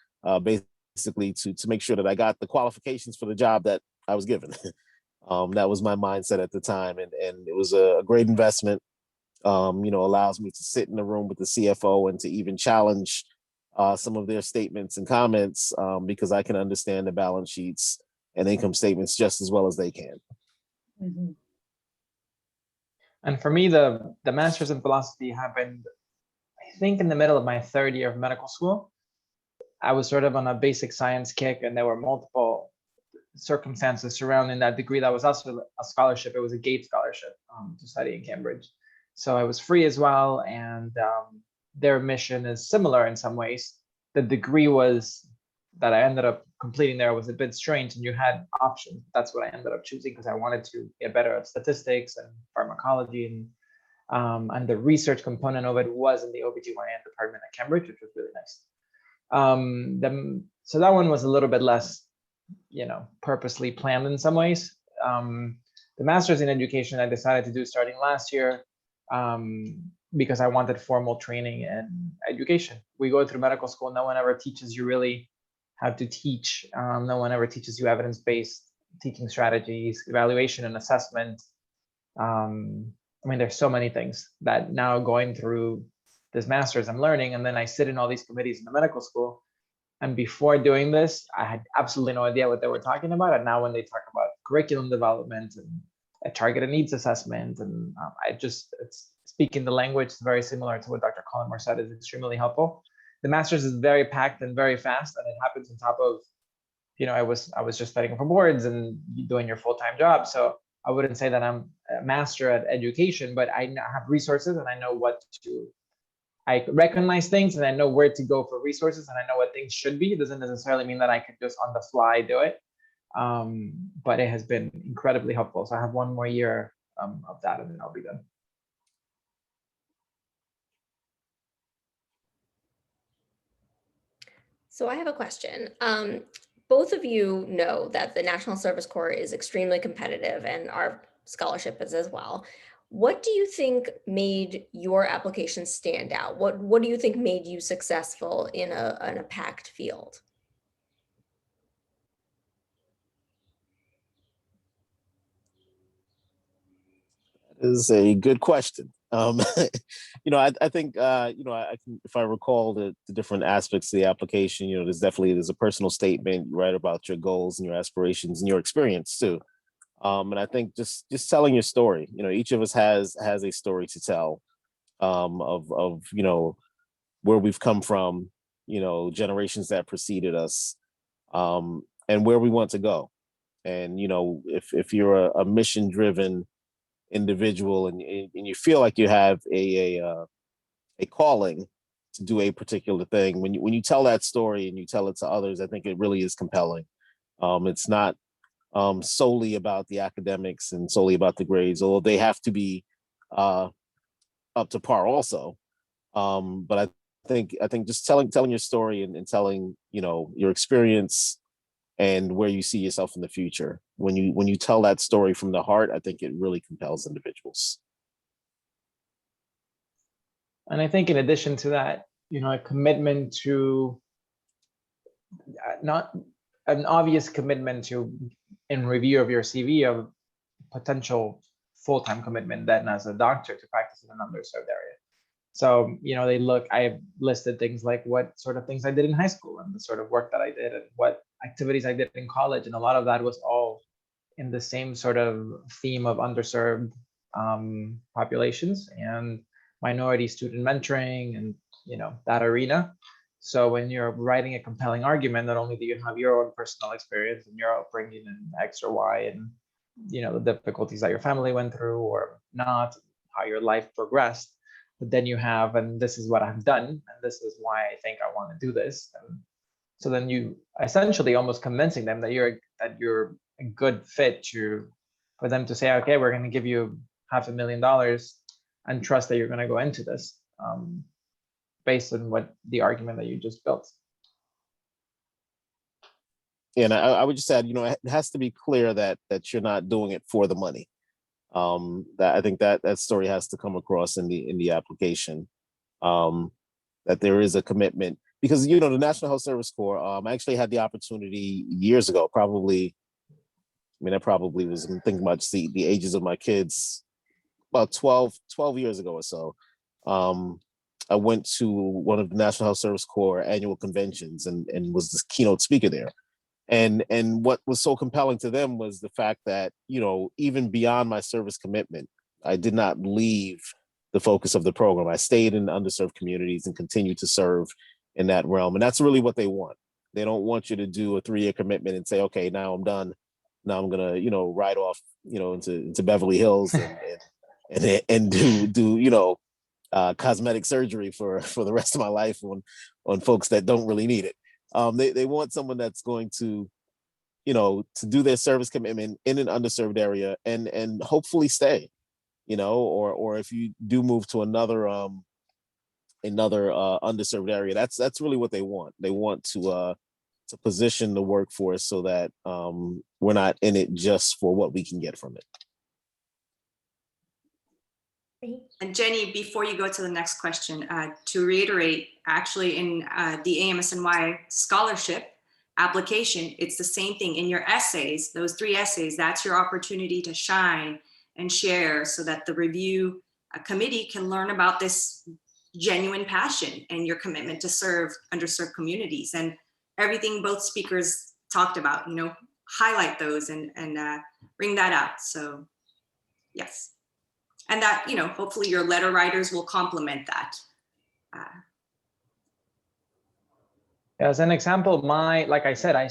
basically to make sure that I got the qualifications for the job that I was given. That was my mindset at the time, and it was a great investment. Allows me to sit in the room with the CFO and to even challenge some of their statements and comments, because I can understand the balance sheets and income statements just as well as they can. Mhm. And for me, the master's in philosophy happened, I think, in the middle of my third year of medical school. I was sort of on a basic science kick, and there were multiple circumstances surrounding that degree. That was also a scholarship. It was a Gates scholarship to study in Cambridge. So I was free as well, and their mission is similar in some ways. The degree that I ended up completing there was a bit strange, and you had options. That's what I ended up choosing because I wanted to get better at statistics and pharmacology, and the research component of it was in the OBGYN department at Cambridge, which was really nice. So that one was a little bit less, purposely planned in some ways. The master's in education I decided to do starting last year, because I wanted formal training in education. We go through medical school, no one ever teaches you really how to teach. No one ever teaches you evidence-based teaching strategies, evaluation and assessment. There's so many things that now going through this master's I'm learning, and then I sit in all these committees in the medical school. And before doing this, I had absolutely no idea what they were talking about. And now when they talk about curriculum development and a targeted needs assessment, and it's speaking the language very similar to what Dr. Collymore said is extremely helpful. The master's is very packed and very fast, and it happens on top of, I was just studying for boards and doing your full-time job. So I wouldn't say that I'm a master at education, but I have resources and I know I recognize things and I know where to go for resources and I know what things should be. It doesn't necessarily mean that I could just on the fly do it. But it has been incredibly helpful. So I have one more year of that and then I'll be done. So I have a question. Both of you know that the National Service Corps is extremely competitive and our scholarship is as well. What do you think made your application stand out? What do you think made you successful in a packed field? That is a good question. I think I can, if I recall the different aspects of the application, there's a personal statement, you write about your goals and your aspirations and your experience too. And I think just telling your story, each of us has a story to tell, of where we've come from, generations that preceded us, and where we want to go. And if you're a mission driven individual and you feel like you have a calling to do a particular thing, when you tell that story and you tell it to others, I think it really is compelling. It's not solely about the academics and solely about the grades, although they have to be up to par also. But I think just telling your story and telling your experience and where you see yourself in the future, when you tell that story from the heart, I think it really compels individuals. And I think in addition to that, a commitment to not an obvious commitment to, in review of your CV, of potential full-time commitment then as a doctor to practice in an underserved area. So, I've listed things like what sort of things I did in high school and the sort of work that I did and what activities I did in college. And a lot of that was all in the same sort of theme of underserved populations and minority student mentoring and, that arena. So when you're writing a compelling argument, not only do you have your own personal experience and your upbringing and X or Y and, the difficulties that your family went through or not, how your life progressed, but then you have, and this is what I've done, and this is why I think I want to do this. And so then you essentially almost convincing them that you're a good fit for them to say, okay, we're going to give you $500,000 and trust that you're going to go into this based on what the argument that you just built. And I would just add, it has to be clear that you're not doing it for the money. That I think that story has to come across in the application. That there is a commitment, because the National Health Service Corps. I actually had the opportunity years ago, probably. I mean, I probably was thinking about the ages of my kids, about 12 years ago or so. I went to one of the National Health Service Corps annual conventions and was the keynote speaker there. And what was so compelling to them was the fact that, even beyond my service commitment, I did not leave the focus of the program. I stayed in underserved communities and continued to serve in that realm. And that's really what they want. They don't want you to do a 3-year commitment and say, okay, now I'm done. Now I'm gonna, ride off, into Beverly Hills and do cosmetic surgery for the rest of my life on folks that don't really need it. They want someone that's going to, to do their service commitment in an underserved area and hopefully stay, or if you do move to another underserved area, that's really what they want. They want to position the workforce so that we're not in it just for what we can get from it. And Jenny, before you go to the next question, to reiterate, actually in the AMSNY scholarship application, it's the same thing. In your essays, those 3 essays, that's your opportunity to shine and share so that the review committee can learn about this genuine passion and your commitment to serve underserved communities. And everything both speakers talked about, highlight those and bring that out. So yes. And that, hopefully your letter writers will complement that. As an example, like I said, I'm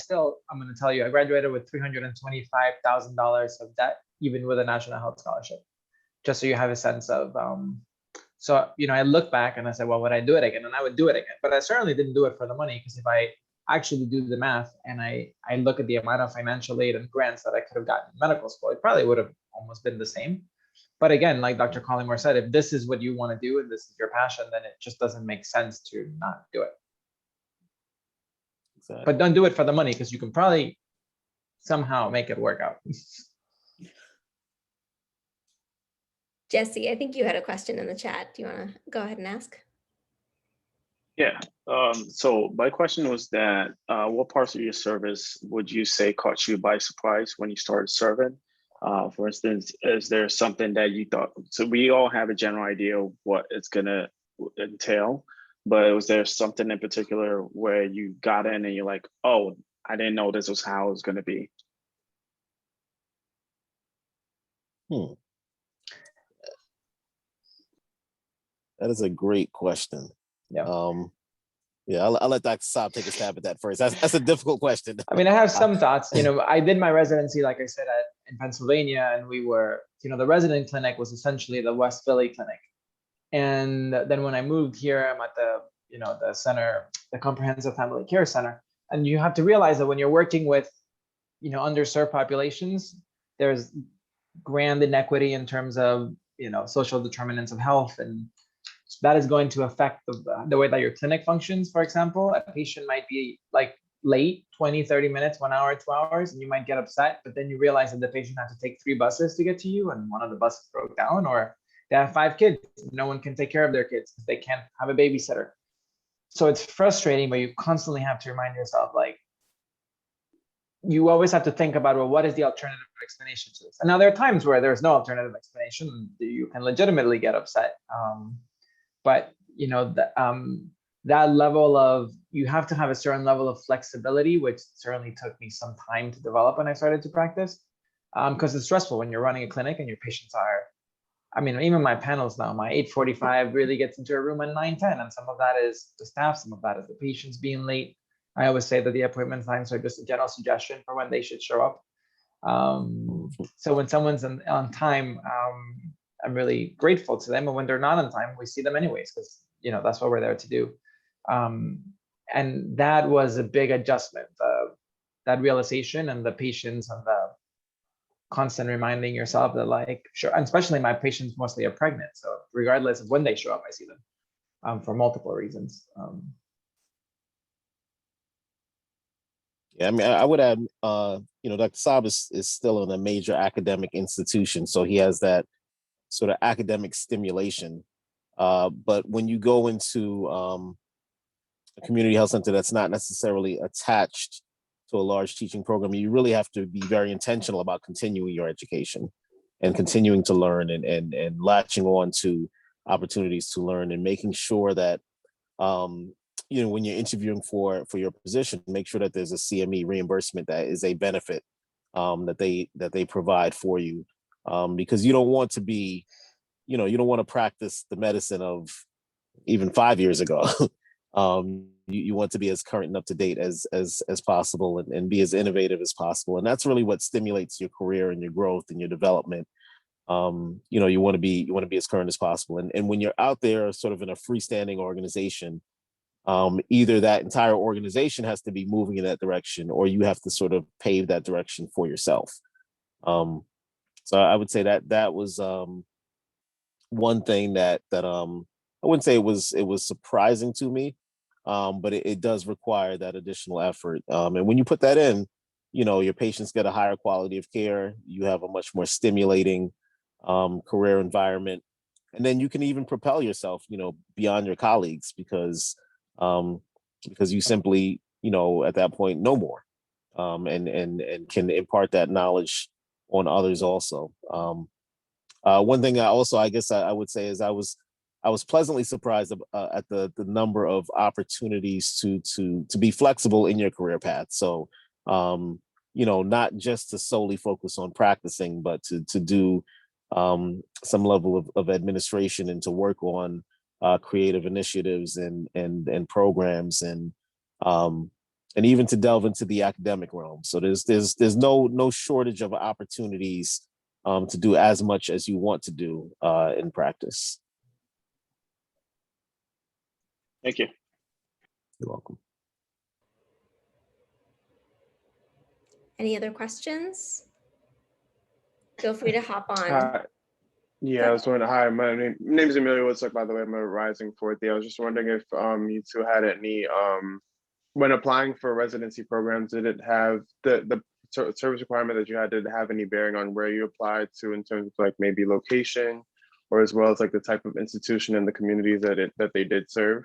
going to tell you, I graduated with $325,000 of debt, even with a National Health Scholarship, just so you have a sense of, I look back and I said, well, would I do it again? And I would do it again, but I certainly didn't do it for the money, because if I actually do the math and I look at the amount of financial aid and grants that I could have gotten in medical school, it probably would have almost been the same. But again, like Dr. Collymore said, if this is what you want to do and this is your passion, then it just doesn't make sense to not do it. Exactly. But don't do it for the money, because you can probably somehow make it work out. Jesse, I think you had a question in the chat. Do you want to go ahead and ask? Yeah. So my question was that what parts of your service would you say caught you by surprise when you started serving? For instance, is there something that you thought, so we all have a general idea of what it's going to entail, but was there something in particular where you got in and you're like, oh, I didn't know this was how it was going to be? That is a great question. Yeah. I'll let Dr. Saab take a stab at that first. That's a difficult question. I mean, I have some thoughts. I did my residency, like I said, in Pennsylvania, and we were, the resident clinic was essentially the West Philly clinic. And then when I moved here, I'm at the, the center, the Comprehensive Family Care Center. And you have to realize that when you're working with, underserved populations, there's grand inequity in terms of, social determinants of health, and that is going to affect the way that your clinic functions. For example, a patient might be like late 20, 30 minutes, 1 hour, 2 hours, and you might get upset, but then you realize that the patient has to take 3 buses to get to you, and one of the buses broke down, or they have 5 kids. No one can take care of their kids because they can't have a babysitter. So it's frustrating, but you constantly have to remind yourself, like, you always have to think about, well, what is the alternative explanation to this? And now there are times where there's no alternative explanation. You can legitimately get upset. But that level of, you have to have a certain level of flexibility, which certainly took me some time to develop when I started to practice, because it's stressful when you're running a clinic and your patients are, even my panels now, my 8:45 really gets into a room at 9:10, and some of that is the staff, some of that is the patients being late. I always say that the appointment times are just a general suggestion for when they should show up. So when someone's on time, I'm really grateful to them. And when they're not on time, we see them anyways, because that's what we're there to do. And that was a big adjustment, that realization and the patience and the constant reminding yourself that, like, sure, and especially my patients mostly are pregnant, so regardless of when they show up, I see them for multiple reasons. Yeah, I mean, I would add, Dr. Saab is still in a major academic institution, so he has that sort of academic stimulation. But when you go into a community health center that's not necessarily attached to a large teaching program, you really have to be very intentional about continuing your education and continuing to learn and latching on to opportunities to learn and making sure that when you're interviewing for your position, make sure that there's a CME reimbursement that is a benefit that they provide for you, because you don't want to be, you don't want to practice the medicine of even 5 years ago. You want to be as current and up to date as possible, and be as innovative as possible, and that's really what stimulates your career and your growth and your development. You want to be as current as possible, and when you're out there sort of in a freestanding organization, either that entire organization has to be moving in that direction, or you have to sort of pave that direction for yourself. So I would say that was one thing that I wouldn't say it was surprising to me, but it does require that additional effort. And when you put that in, your patients get a higher quality of care. You have a much more stimulating career environment, and then you can even propel yourself, beyond your colleagues, because you simply, at that point, know more, and can impart that knowledge on others also. One thing I guess I would say is I was pleasantly surprised at the number of opportunities to be flexible in your career path. So, not just to solely focus on practicing, but to do some level of administration, and to work on creative initiatives and programs, and even to delve into the academic realm. So there's no shortage of opportunities to do as much as you want to do in practice. Thank you. You're welcome. Any other questions? Feel free to hop on. I was wondering. Hi, my name is Emilio Woodstock, by the way. I'm a rising fourth year. I was just wondering if you two had any when applying for residency programs, did it have the service requirement that you had, did it have any bearing on where you applied to in terms of like maybe location, or as well as like the type of institution and the communities that they did serve?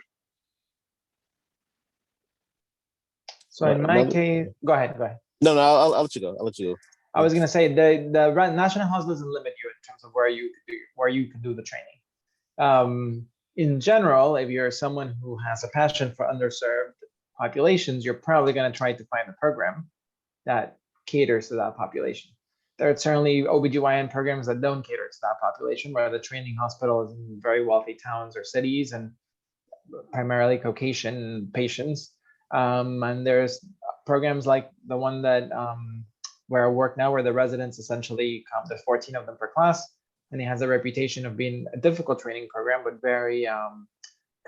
So in my case, go ahead. No, I'll let you go. I'll let you go. I was going to say the national house doesn't limit you in terms of where you can do the training. In general, if you're someone who has a passion for underserved populations, you're probably going to try to find a program that caters to that population. There are certainly OBGYN programs that don't cater to that population, where the training hospital is in very wealthy towns or cities and primarily Caucasian patients. And there's programs like the one that where I work now, where the residents essentially come, there's 14 of them per class, and it has a reputation of being a difficult training program, but very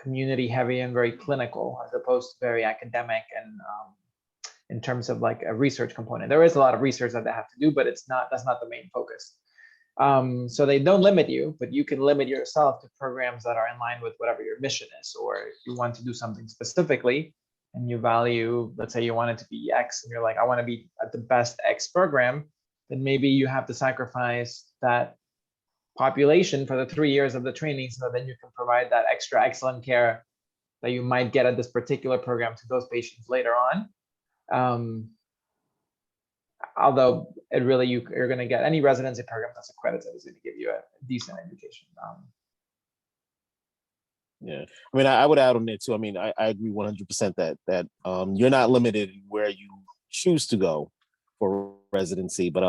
community heavy and very clinical, as opposed to very academic and in terms of like a research component. There is a lot of research that they have to do, but that's not the main focus. So they don't limit you, but you can limit yourself to programs that are in line with whatever your mission is, or if you want to do something specifically and you value, let's say you want it to be X, and you're like, I want to be at the best X program, then maybe you have to sacrifice that population for the 3 years of the training, so then you can provide that extra excellent care that you might get at this particular program to those patients later on. Although it really, you're going to get any residency program that's accredited is going to give you a decent education. Yeah, I mean, I would add on there too. I mean, I agree 100% that you're not limited in where you choose to go for residency, but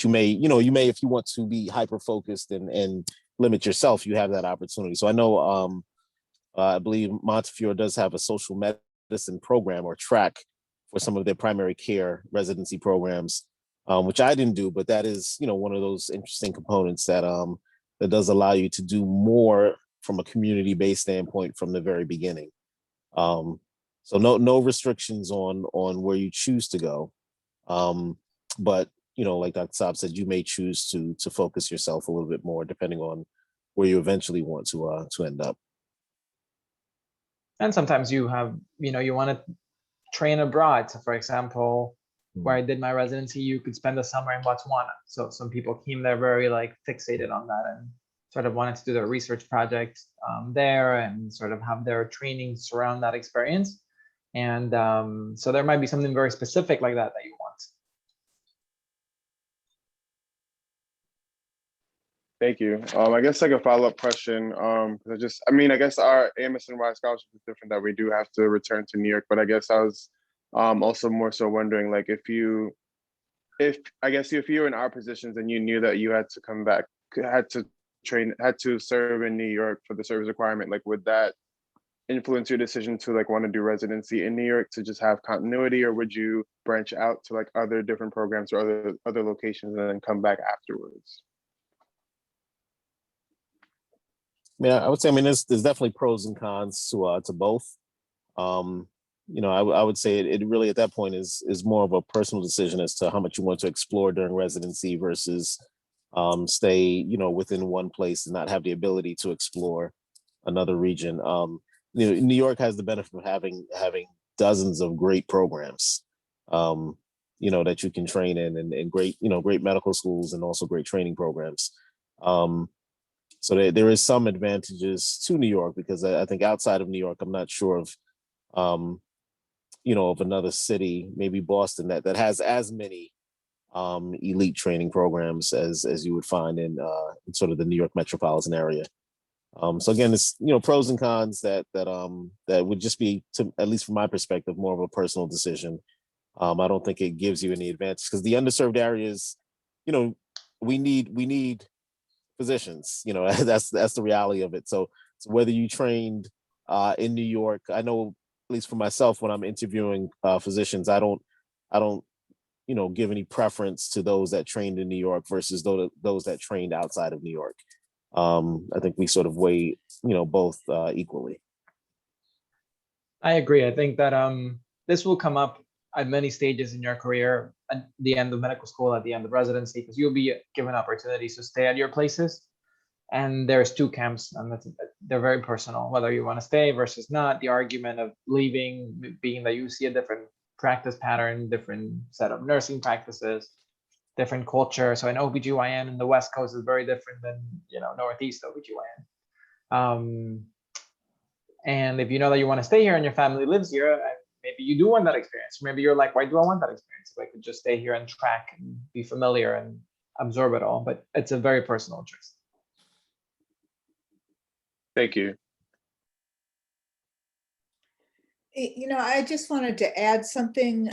you may, if you want to be hyper focused and limit yourself, you have that opportunity. So I know, I believe Montefiore does have a social medicine program or track for some of their primary care residency programs, which I didn't do, but that is, one of those interesting components that that does allow you to do more from a community-based standpoint from the very beginning. So no restrictions on where you choose to go, but like Dr. Saab said, you may choose to focus yourself a little bit more depending on where you eventually want to end up. And sometimes you have, you want to train abroad. So for example, where I did my residency, you could spend the summer in Botswana. So some people came there very like fixated on that and sort of wanted to do their research project there and sort of have their training surround that experience. And so there might be something very specific like that you want. Thank you. I guess like a follow-up question. I guess our AMSNY scholarship is different, that we do have to return to New York, but I guess I was also more so wondering, like, if you were in our positions and you knew that you had to come back, had to serve in New York for the service requirement, like, would that influence your decision to like want to do residency in New York to just have continuity, or would you branch out to like other different programs or other locations and then come back afterwards? I would say, there's definitely pros and cons to both. I would say it really at that point is more of a personal decision as to how much you want to explore during residency versus stay, within one place and not have the ability to explore another region. New York has the benefit of having dozens of great programs, that you can train in, and great medical schools and also great training programs. So there is some advantages to New York, because I think outside of New York, I'm not sure of, of another city, maybe Boston, that has as many elite training programs as you would find in sort of the New York metropolitan area. So again, it's pros and cons that would just be, at least from my perspective, more of a personal decision. I don't think it gives you any advantage, because the underserved areas, we need physicians. That's the reality of it. So whether you trained in New York, I know, at least for myself, when I'm interviewing physicians, I don't give any preference to those that trained in New York versus those that trained outside of New York. I think we sort of weigh both equally. I agree. I think that this will come up at many stages in your career, at the end of medical school, at the end of residency, because you'll be given opportunities to stay at your places. And there's two camps, and they're very personal, whether you want to stay versus not. The argument of leaving being that you see a different practice pattern, different set of nursing practices, different culture. So an OBGYN in the West Coast is very different than, Northeast OBGYN. And if you know that you want to stay here and your family lives here, maybe you do want that experience. Maybe you're like, why do I want that experience? If I could just stay here and track and be familiar and absorb it all. But it's a very personal choice. Thank you. I just wanted to add something.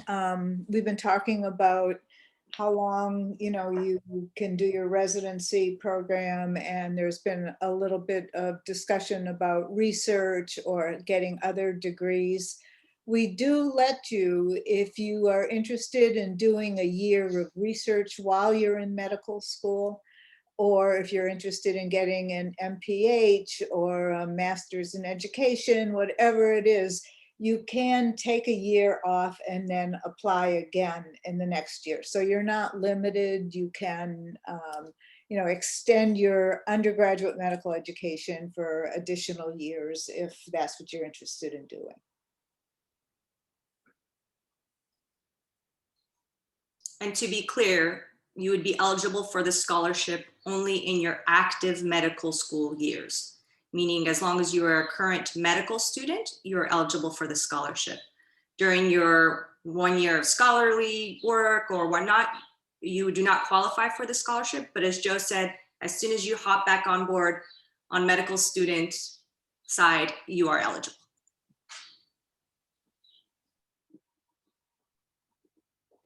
We've been talking about how long, you can do your residency program, and there's been a little bit of discussion about research or getting other degrees. We do let you, if you are interested in doing a year of research while you're in medical school, or if you're interested in getting an MPH or a master's in education, whatever it is, you can take a year off and then apply again in the next year. So you're not limited. You can, extend your undergraduate medical education for additional years if that's what you're interested in doing. And to be clear, you would be eligible for the scholarship only in your active medical school years, meaning as long as you are a current medical student, you're eligible for the scholarship. During your 1 year of scholarly work or whatnot, you do not qualify for the scholarship. But as Joe said, as soon as you hop back on board on medical student side, you are eligible.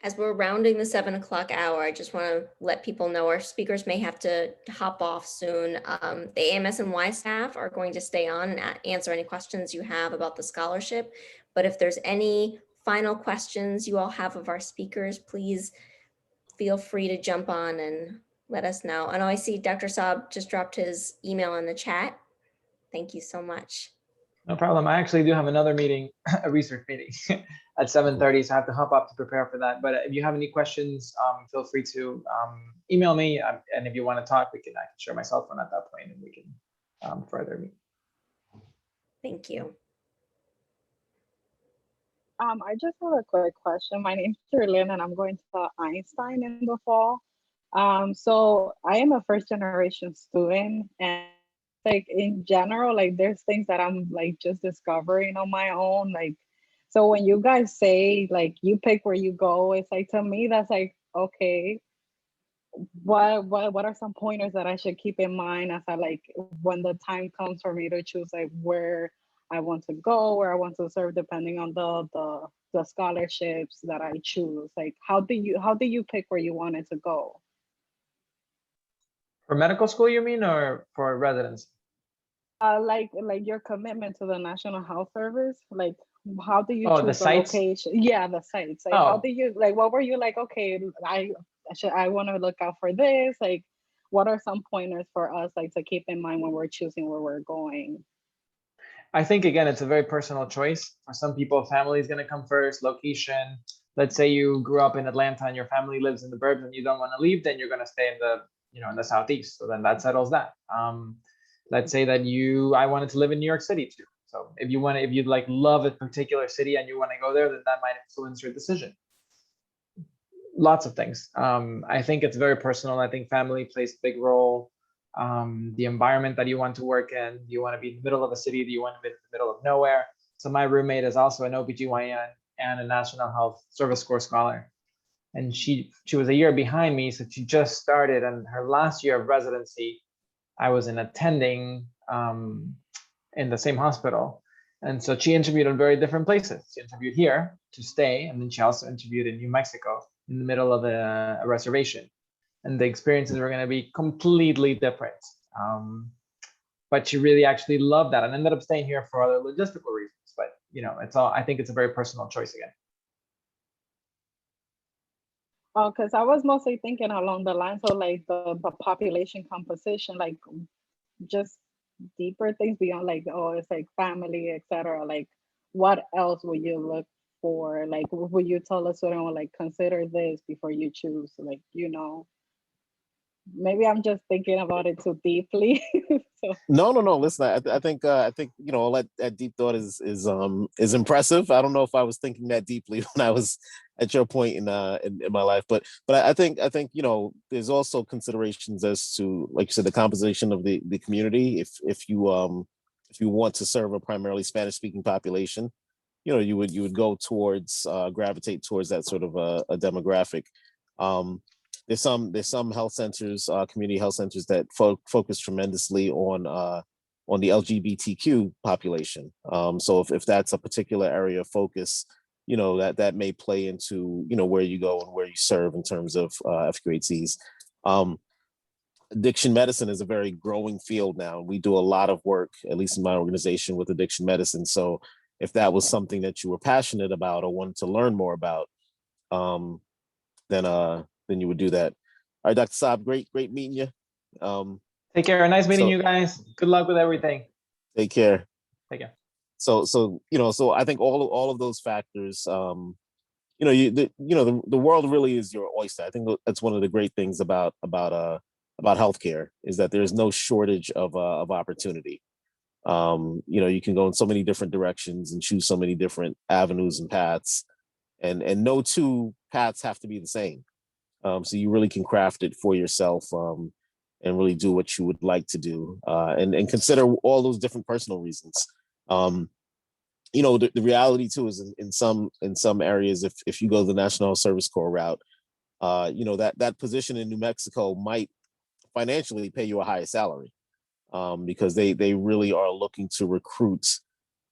As we're rounding the 7 o'clock hour, I just want to let people know our speakers may have to hop off soon. The AMSNY staff are going to stay on and answer any questions you have about the scholarship. But if there's any final questions you all have of our speakers, please feel free to jump on and let us know. And I see Dr. Saab just dropped his email in the chat. Thank you so much. No problem. I actually do have another meeting, a research meeting at 7:30, so I have to hop up to prepare for that. But if you have any questions, feel free to email me. And if you want to talk, I can share my cell phone at that point, and we can further meet. Thank you. I just have a quick question. My name's Jerlyn, and I'm going to Einstein in the fall. So I am a first generation student, and like in general, like there's things that I'm like just discovering on my own. Like, so when you guys say like you pick where you go, it's like to me that's like, okay, what are some pointers that I should keep in mind as I like when the time comes for me to choose like where I want to go, where I want to serve, depending on the scholarships that I choose. Like how do you pick where you wanted to go? For medical school, you mean, or for residency? Like your commitment to the National Health Service, like how do you Oh, choose the sites? location? Yeah, the sites. Like how Oh. do you like what were you like, okay, I want to look out for this. Like what are some pointers for us like to keep in mind when we're choosing where we're going? I think, again, it's a very personal choice. For some people, family is going to come first, location. Let's say you grew up in Atlanta and your family lives in the burbs and you don't want to leave, then you're going to stay in the, in the Southeast. So then that settles that. Let's say that I wanted to live in New York City too. So if you'd like love a particular city and you want to go there, then that might influence your decision. Lots of things. I think it's very personal. I think family plays a big role. The environment that you want to work in. Do you want to be in the middle of a city? Do you want to be in the middle of nowhere? So my roommate is also an OBGYN and a National Health Service Corps scholar. And she was a year behind me, so she just started. And her last year of residency, I was attending in the same hospital. And so she interviewed in very different places. She interviewed here to stay, and then she also interviewed in New Mexico in the middle of a reservation. And the experiences were going to be completely different. But she really actually loved that and ended up staying here for other logistical reasons. But it's all, I think it's a very personal choice again. Oh, because I was mostly thinking along the lines of like the population composition, like just deeper things beyond like, oh, it's like family, etc. Like what else would you look for? Like would you tell a student like consider this before you choose, like, maybe I'm just thinking about it too deeply. So. No. Listen, I think all that deep thought is impressive. I don't know if I was thinking that deeply when I was at your point in my life, but I think there's also considerations as to, like you said, the composition of the community. If you want to serve a primarily Spanish speaking population, you would go towards gravitate towards that sort of a demographic. There's some health centers, community health centers that focus tremendously on the LGBTQ population. So if that's a particular area of focus, that may play into where you go and where you serve in terms of FQHCs. Addiction medicine is a very growing field now. We do a lot of work, at least in my organization, with addiction medicine. So if that was something that you were passionate about or wanted to learn more about, then you would do that. All right, Dr. Saab, great meeting you. Take care. Nice meeting you guys. Good luck with everything. Take care. Take care. So I think all of those factors, the world really is your oyster. I think that's one of the great things about healthcare is that there's no shortage of opportunity. You can go in so many different directions and choose so many different avenues and paths, and no two paths have to be the same. So you really can craft it for yourself and really do what you would like to do and consider all those different personal reasons. The reality too is in some areas, if you go the National Service Corps route, that position in New Mexico might financially pay you a higher salary because they really are looking to recruit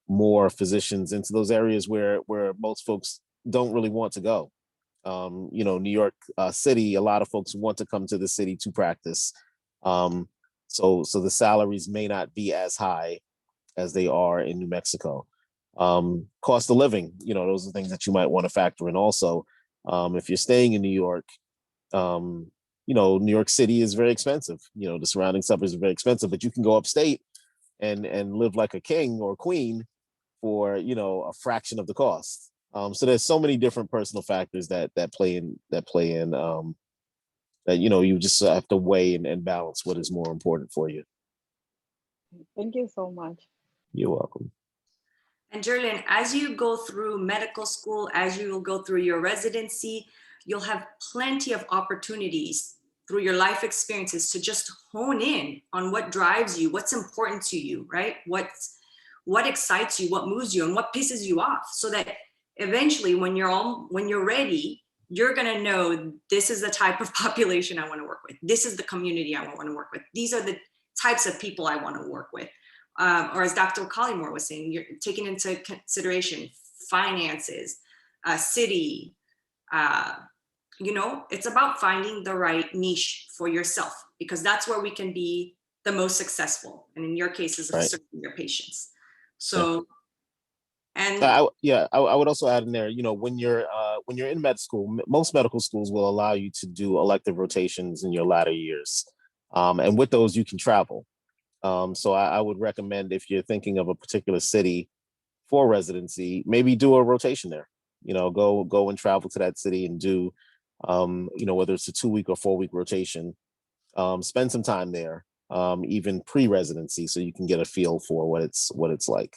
more physicians into those areas where most folks don't really want to go. New York City, a lot of folks want to come to the city to practice. So the salaries may not be as high as they are in New Mexico. Cost of living, those are things that you might want to factor in also. If you're staying in New York, New York City is very expensive. The surrounding suburbs are very expensive, but you can go upstate and live like a king or queen for, you know, a fraction of the cost. So there's so many different personal factors that play in that, you know, you just have to weigh and balance what is more important for you. Thank you so much. You're welcome. And Jerlyn, as you go through medical school, as you will go through your residency, you'll have plenty of opportunities through your life experiences to just hone in on what drives you, what's important to you, right? What excites you, what moves you, and what pisses you off, so that eventually when you're ready, you're gonna know, this is the type of population I want to work with. This is the community I want to work with. These are the types of people I want to work with. Or as Dr. Collymore was saying, you're taking into consideration finances, city, you know, it's about finding the right niche for yourself, because that's where we can be the most successful. And in your case, is serving your patients. So, and I would also add in there, you know, when you're in med school, most medical schools will allow you to do elective rotations in your latter years. And with those, you can travel. So I would recommend, if you're thinking of a particular city for residency, maybe do a rotation there. You know, go and travel to that city and do, you know, whether it's a 2-week or 4-week rotation. Spend some time there, even pre-residency, so you can get a feel for what it's like.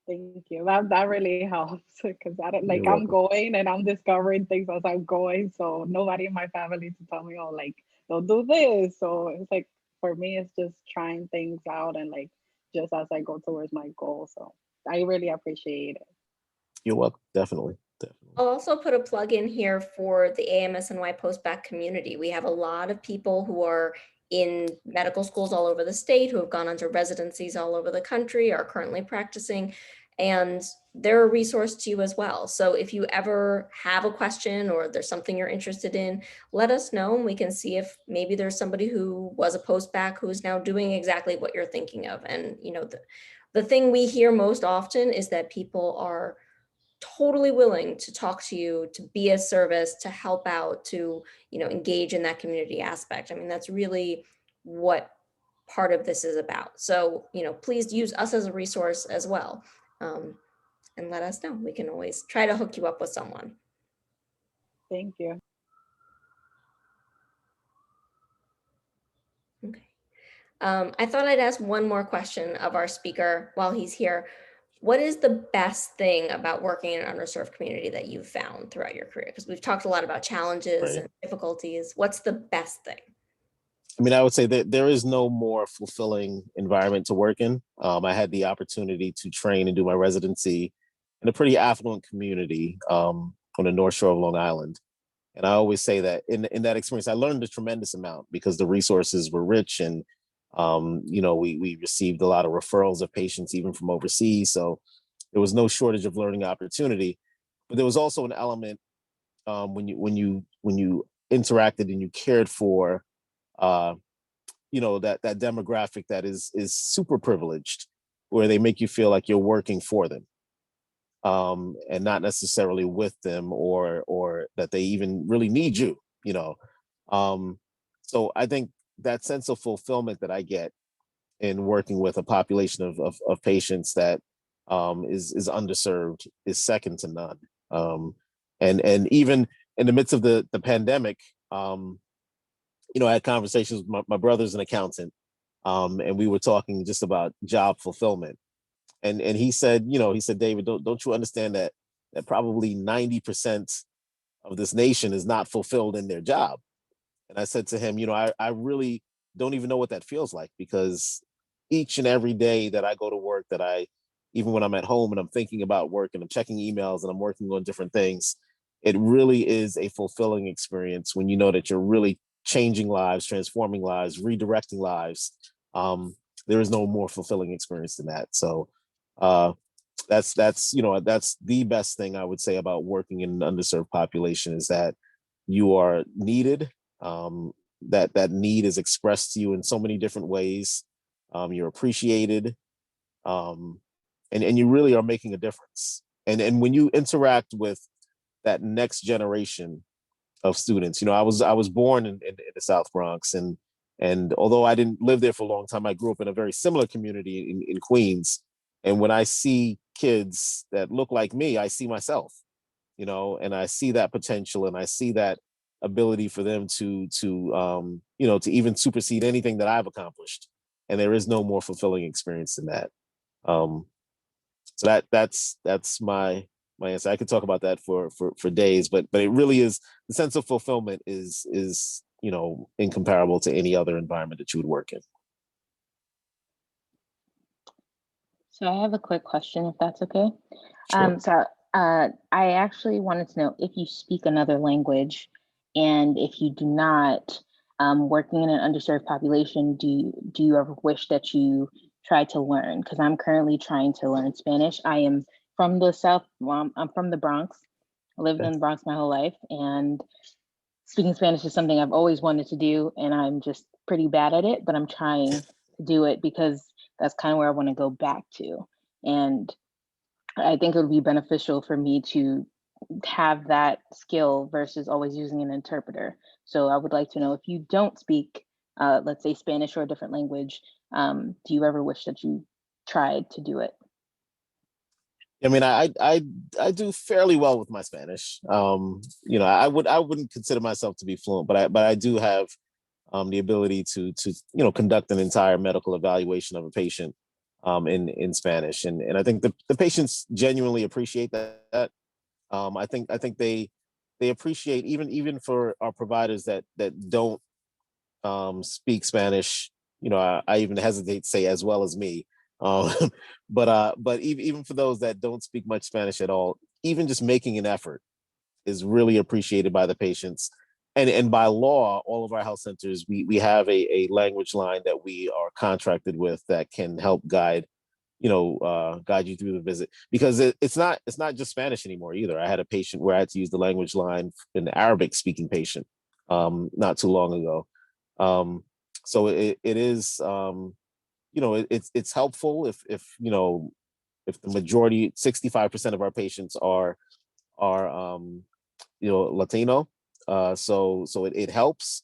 Thank you. That really helps, because I don't, like, You're I'm welcome. going and I'm discovering things as I'm going. So nobody in my family to tell me, oh, like, don't do this. So it's like, for me, it's just trying things out and like just as I go towards my goal. So I really appreciate it. You're welcome. Definitely. I'll also put a plug in here for the AMSNY post-bac community. We have a lot of people who are in medical schools all over the state, who have gone on to residencies all over the country, are currently practicing, and they're a resource to you as well. So if you ever have a question or there's something you're interested in, let us know, and we can see if maybe there's somebody who was a post-bac who's now doing exactly what you're thinking of. And you know, the thing we hear most often is that people are totally willing to talk to you, to be a service, to help out, to, you know, engage in that community aspect. I mean, that's really what part of this is about. So, you know, please use us as a resource as well. And let us know. We can always try to hook you up with someone. Thank you. Okay. I thought I'd ask one more question of our speaker while he's here. What is the best thing about working in an underserved community that you've found throughout your career? Because we've talked a lot about challenges and difficulties. What's the best thing? I mean, I would say that there is no more fulfilling environment to work in. I had the opportunity to train and do my residency in a pretty affluent community on the North Shore of Long Island. And I always say that in that experience, I learned a tremendous amount because the resources were rich, and you know, we received a lot of referrals of patients even from overseas. So there was no shortage of learning opportunity. But there was also an element when you interacted and you cared for you know, that demographic that is super privileged, where they make you feel like you're working for them, and not necessarily with them, or that they even really need you, you know. So I think that sense of fulfillment that I get in working with a population of patients that is underserved is second to none. And even in the midst of the pandemic, you know, I had conversations with my brother's an accountant, and we were talking just about job fulfillment. And he said, you know, he said, David, don't you understand that probably 90% of this nation is not fulfilled in their job? And I said to him, you know, I really don't even know what that feels like, because each and every day that I go to work, even when I'm at home and I'm thinking about work and I'm checking emails and I'm working on different things, it really is a fulfilling experience when you know that you're really changing lives, transforming lives, redirecting lives. There is no more fulfilling experience than that. So that's you know, that's the best thing I would say about working in an underserved population, is that you are needed. That need is expressed to you in so many different ways. You're appreciated, and you really are making a difference. And when you interact with that next generation of students, you know, I was born in the South Bronx, and And although I didn't live there for a long time, I grew up in a very similar community in Queens. And when I see kids that look like me, I see myself, and I see that potential, and I see that ability for them to to even supersede anything that I've accomplished. And there is no more fulfilling experience than that. So that's my answer. I could talk about that for days, but it really is, the sense of fulfillment is incomparable to any other environment that you would work in. So I have a quick question, if that's okay. Sure. I actually wanted to know if you speak another language, and if you do not, working in an underserved population, do you ever wish that you tried to learn? Because I'm currently trying to learn Spanish. I am from the South. Well, I'm from the Bronx. I lived in the Bronx my whole life, and speaking Spanish is something I've always wanted to do, and I'm just pretty bad at it, but I'm trying to do it because that's kind of where I want to go back to. And I think it would be beneficial for me to have that skill versus always using an interpreter. So I would like to know, if you don't speak, let's say Spanish or a different language, do you ever wish that you tried to do it? I mean, I do fairly well with my Spanish. I wouldn't consider myself to be fluent, but I do have the ability to conduct an entire medical evaluation of a patient in Spanish, and I think the patients genuinely appreciate that. I think they appreciate, even for our providers that don't speak Spanish. I even hesitate to say as well as me. Um, but even for those that don't speak much Spanish at all, even just making an effort is really appreciated by the patients. And by law, all of our health centers, we have a language line that we are contracted with that can help guide you through the visit, because it's not just Spanish anymore either. I had a patient where I had to use the language line, an Arabic speaking patient, not too long ago. So it is, it's helpful if the majority, 65% of our patients are Latino. So it helps,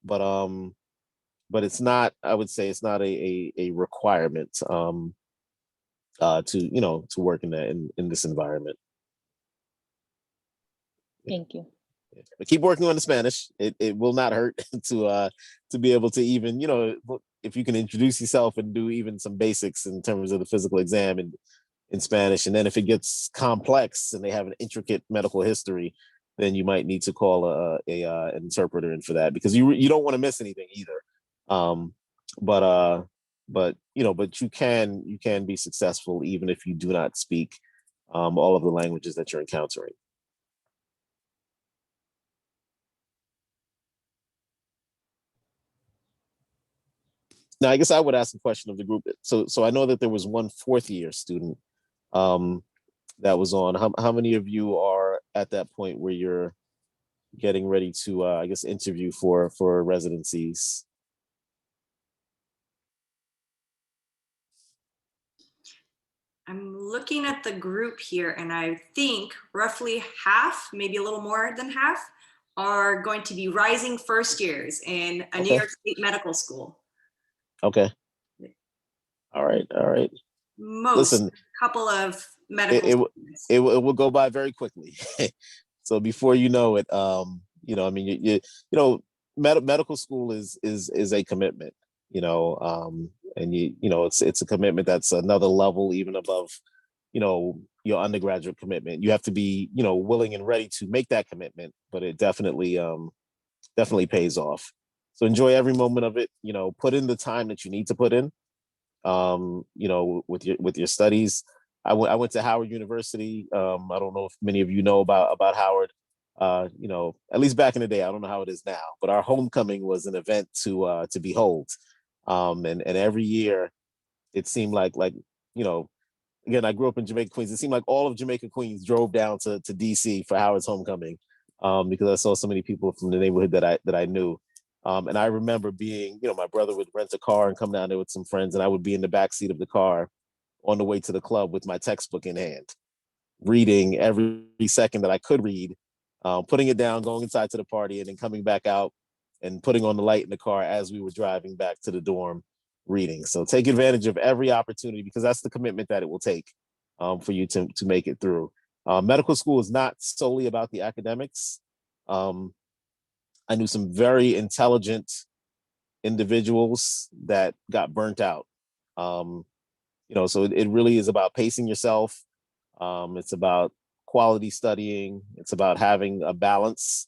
but it's not, I would say it's not a requirement to work in this environment. Thank you. But keep working on the Spanish. It will not hurt to be able to, even if you can introduce yourself and do even some basics in terms of the physical exam in Spanish. And then if it gets complex and they have an intricate medical history, then you might need to call an interpreter in for that, because you don't want to miss anything either. But you can be successful even if you do not speak all of the languages that you're encountering. Now, I guess I would ask a question of the group. So I know that there was one fourth year student that was on. How many of you are at that point where you're getting ready to, I guess, interview for residencies? I'm looking at the group here, and I think roughly half, maybe a little more than half, are going to be rising first years in a New York State medical school. Okay. All right. Most, Listen, couple of medical it will go by very quickly. So before you know it, I mean, medical school is a commitment, and it's a commitment that's another level even above, your undergraduate commitment. You have to be, willing and ready to make that commitment, but it definitely pays off. So enjoy every moment of it. Put in the time that you need to put in. With your studies. I went to Howard University. I don't know if many of you know about Howard. At least back in the day, I don't know how it is now, but our homecoming was an event to behold. And every year it seemed like again, I grew up in Jamaica, Queens. It seemed like all of Jamaica, Queens drove down to DC for Howard's homecoming, because I saw so many people from the neighborhood that I knew. And I remember being, my brother would rent a car and come down there with some friends, and I would be in the backseat of the car on the way to the club with my textbook in hand, reading every second that I could read, putting it down, going inside to the party, and then coming back out and putting on the light in the car as we were driving back to the dorm reading. So take advantage of every opportunity, because that's the commitment that it will take for you to make it through. Medical school is not solely about the academics. I knew some very intelligent individuals that got burnt out. So it really is about pacing yourself. It's about quality studying. It's about having a balance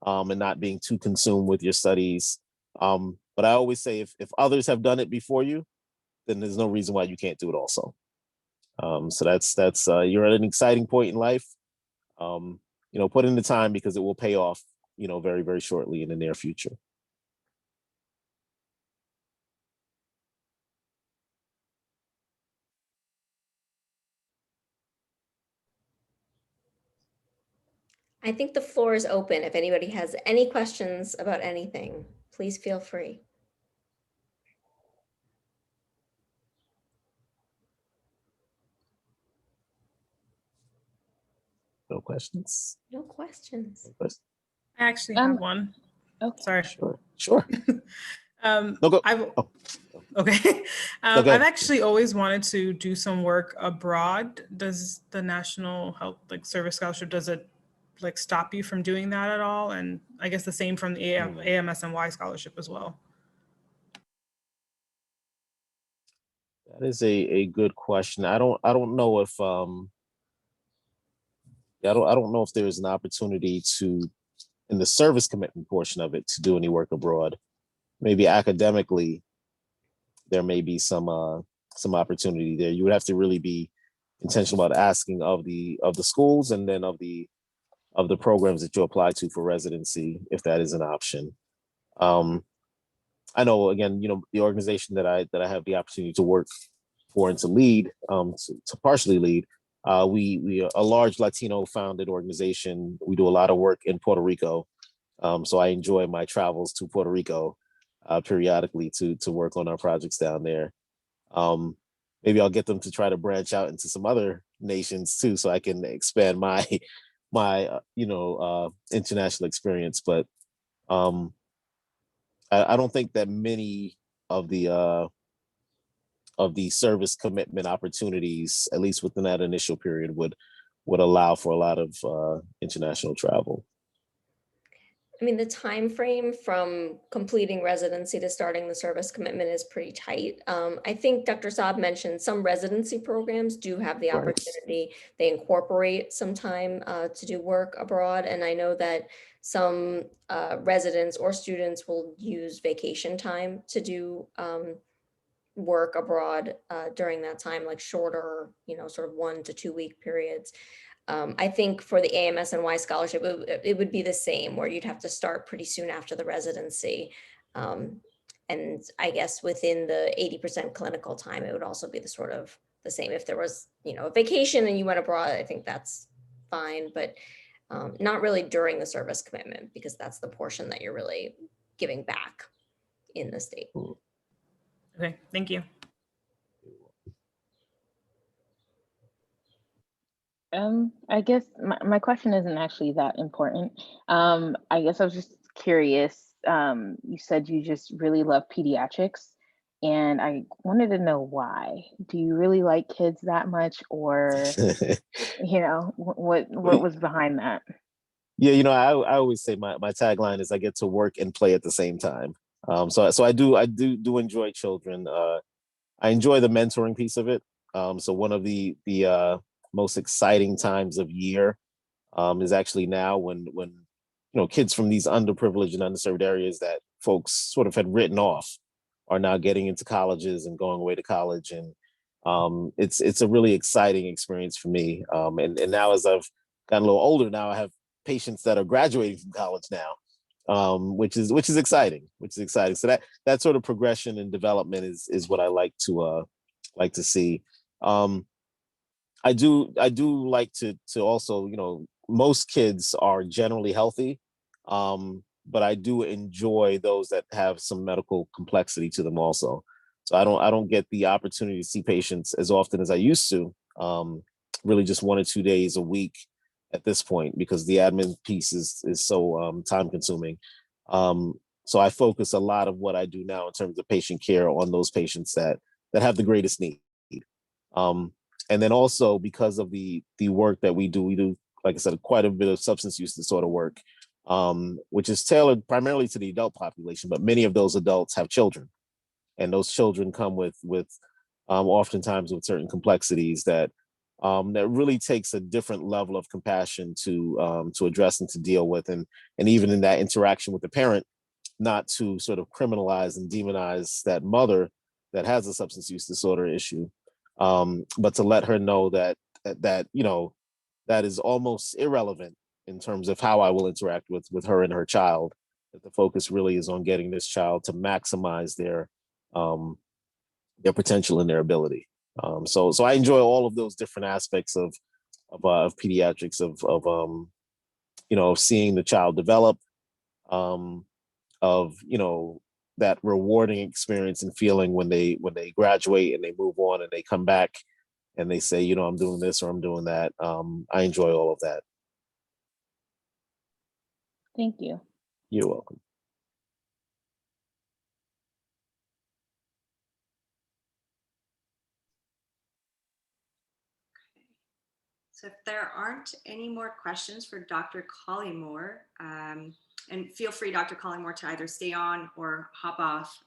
and not being too consumed with your studies. But I always say, if others have done it before you, then there's no reason why you can't do it also. So that's you're at an exciting point in life. Put in the time, because it will pay off, very, very shortly in the near future. I think the floor is open. If anybody has any questions about anything, please feel free. No questions? No questions. No questions? I actually have one. Okay. Sorry. Sure. No, go. Okay. Go ahead. I've actually always wanted to do some work abroad. Does the National Health Service Scholarship, does it stop you from doing that at all? And I guess the same from the AMSNY scholarship as well. That is a good question. I don't know if I don't know if there's an opportunity to, in the service commitment portion of it, to do any work abroad. Maybe academically, there may be some opportunity there. You would have to really be intentional about asking of the schools, and then of the programs that you apply to for residency, if that is an option. I know, again, the organization that I have the opportunity to work for and to lead, to partially lead, we are a large Latino founded organization. We do a lot of work in Puerto Rico. So I enjoy my travels to Puerto Rico periodically to work on our projects down there. Maybe I'll get them to try to branch out into some other nations too, so I can expand my international experience. But I don't think that many of the service commitment opportunities, at least within that initial period, would allow for a lot of international travel. I mean, the time frame from completing residency to starting the service commitment is pretty tight. I think Dr. Saab mentioned some residency programs do have the opportunity. They incorporate some time to do work abroad. And I know that some residents or students will use vacation time to do work abroad during that time, like shorter, sort of 1 to 2 week periods. I think for the AMSNY scholarship, it would be the same, where you'd have to start pretty soon after the residency. And I guess within the 80% clinical time, it would also be the same. If there was, a vacation and you went abroad, I think that's fine, but not really during the service commitment, because that's the portion that you're really giving back in the state. Okay, thank you. I guess my question isn't actually that important. I guess I was just curious. You said you just really love pediatrics, and I wanted to know why. Do you really like kids that much, or what was behind that? Yeah, I always say my tagline is I get to work and play at the same time. So I do enjoy children. I enjoy the mentoring piece of it. So one of the most exciting times of year is actually now, when kids from these underprivileged and underserved areas that folks sort of had written off are now getting into colleges and going away to college, and it's a really exciting experience for me. And now, as I've gotten a little older, now I have patients that are graduating from college now, which is exciting. So that sort of progression and development is what I like to see. I do like to also, most kids are generally healthy, but I do enjoy those that have some medical complexity to them also. So I don't get the opportunity to see patients as often as I used to. Really, just 1 or 2 days a week at this point, because the admin piece is so time consuming. So I focus a lot of what I do now in terms of patient care on those patients that have the greatest need. And then also because of the work that we do, like I said, quite a bit of substance use disorder work, which is tailored primarily to the adult population, but many of those adults have children, and those children come with oftentimes with certain complexities that really takes a different level of compassion to address and to deal with, and even in that interaction with the parent, not to sort of criminalize and demonize that mother that has a substance use disorder issue, but to let her know that that is almost irrelevant in terms of how I will interact with her and her child. That the focus really is on getting this child to maximize their potential and their ability. So I enjoy all of those different aspects of pediatrics, of seeing the child develop, of that rewarding experience and feeling when they graduate and they move on and they come back and they say, I'm doing this or I'm doing that. I enjoy all of that. Thank you. You're welcome. So if there aren't any more questions for Dr. Collymore, and feel free, Dr. Collymore, to either stay on or hop off.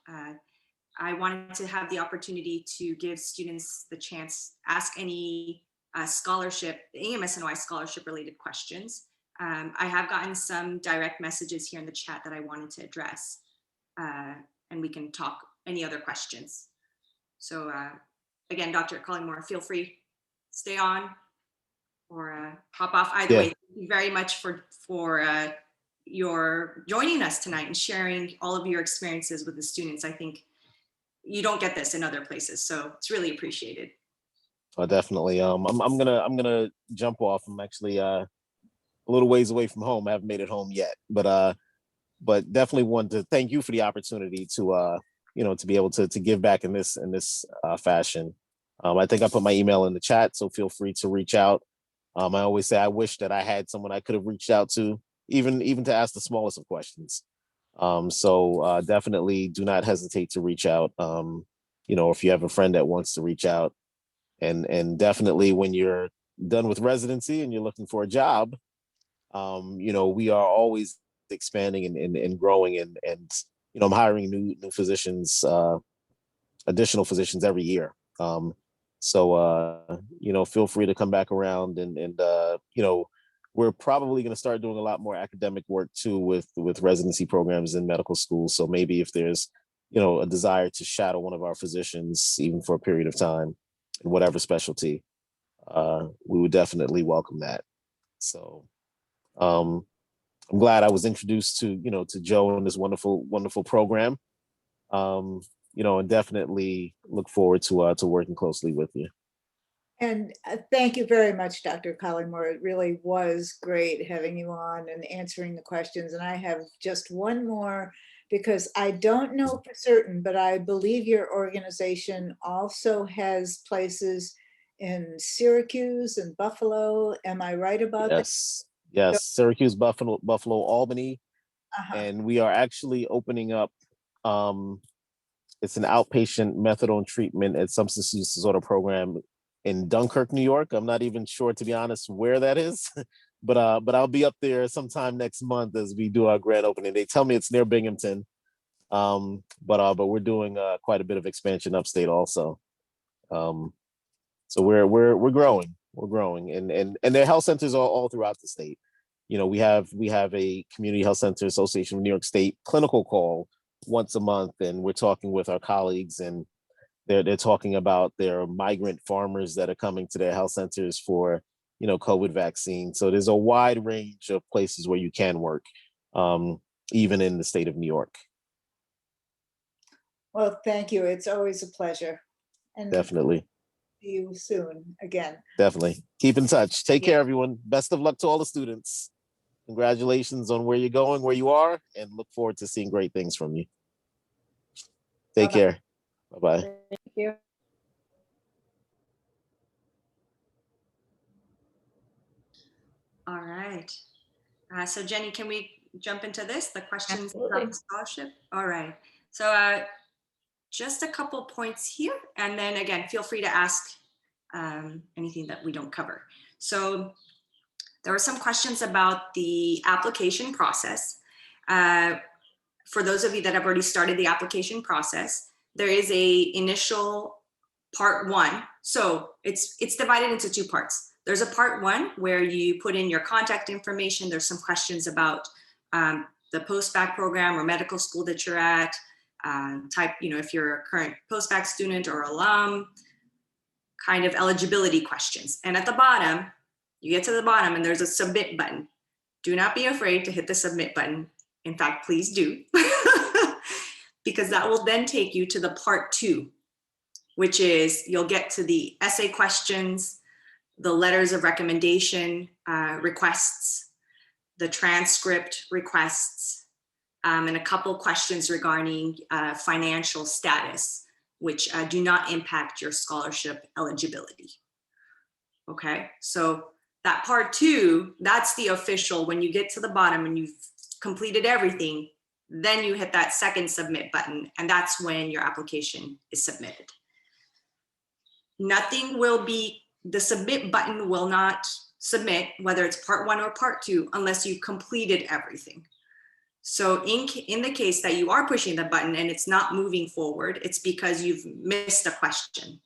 I wanted to have the opportunity to give students the chance, ask any scholarship, AMSNY scholarship related questions. I have gotten some direct messages here in the chat that I wanted to address, and we can talk any other questions. So again, Dr. Collymore, feel free, stay on or hop off. Either way, thank you very much for your joining us tonight and sharing all of your experiences with the students. I think you don't get this in other places, so it's really appreciated. Definitely. I'm gonna jump off. I'm actually a little ways away from home. I haven't made it home yet, but definitely want to thank you for the opportunity to to be able to give back in this fashion. I think I put my email in the chat, so feel free to reach out. I always say I wish that I had someone I could have reached out to, even to ask the smallest of questions. So definitely do not hesitate to reach out. If you have a friend that wants to reach out, and definitely when you're done with residency and you're looking for a job, we are always expanding and growing, and I'm hiring new physicians, additional physicians every year. So feel free to come back around, and we're probably going to start doing a lot more academic work too with residency programs in medical schools. So maybe if there's a desire to shadow one of our physicians even for a period of time in whatever specialty, we would definitely welcome that. So I'm glad I was introduced to Joe and this wonderful program. And definitely look forward to working closely with you. And thank you very much, Dr. Collymore. It really was great having you on and answering the questions. And I have just one more, because I don't know for certain, but I believe your organization also has places in Syracuse and Buffalo. Am I right about that? Yes, Syracuse, Buffalo, Albany. Uh-huh. And we are actually opening up, it's an outpatient methadone treatment and substance use disorder program in Dunkirk, New York. I'm not even sure, to be honest, where that is, but I'll be up there sometime next month as we do our grand opening. They tell me it's near Binghamton, but we're doing quite a bit of expansion upstate also. So we're growing, and there are health centers all throughout the state. We have a Community Health Center Association of New York State clinical call once a month, and we're talking with our colleagues, and they're talking about their migrant farmers that are coming to their health centers for COVID vaccine. So there's a wide range of places where you can work, even in the state of New York. Well, thank you. It's always a pleasure. And Definitely. see you soon again. Definitely. Keep in touch. Take care, everyone. Best of luck to all the students. Congratulations on where you're going, where you are, and look forward to seeing great things from you. Take care. Bye-bye. Thank you. All right. So Jenny, can we jump into this, the questions Absolutely. about the scholarship? All right. So just a couple points here, and then again, feel free to ask anything that we don't cover. So there were some questions about the application process. For those of you that have already started the application process, there is a initial part 1. So it's divided into 2 parts. There's a part 1 where you put in your contact information. There's some questions about the post-bac program or medical school that you're at, type, if you're a current post-bac student or alum, kind of eligibility questions. And at the bottom, you get to the bottom and there's a submit button. Do not be afraid to hit the submit button. In fact, please do, because that will then take you to the part 2, which is you'll get to the essay questions, the letters of recommendation requests, the transcript requests, and a couple questions regarding financial status, which do not impact your scholarship eligibility. Okay, so that part 2, that's the official. When you get to the bottom and you've completed everything, then you hit that second submit button, and that's when your application is submitted. Nothing will be, the submit button will not submit, whether it's part 1 or part 2, unless you've completed everything. So in the case that you are pushing the button and it's not moving forward, it's because you've missed a question.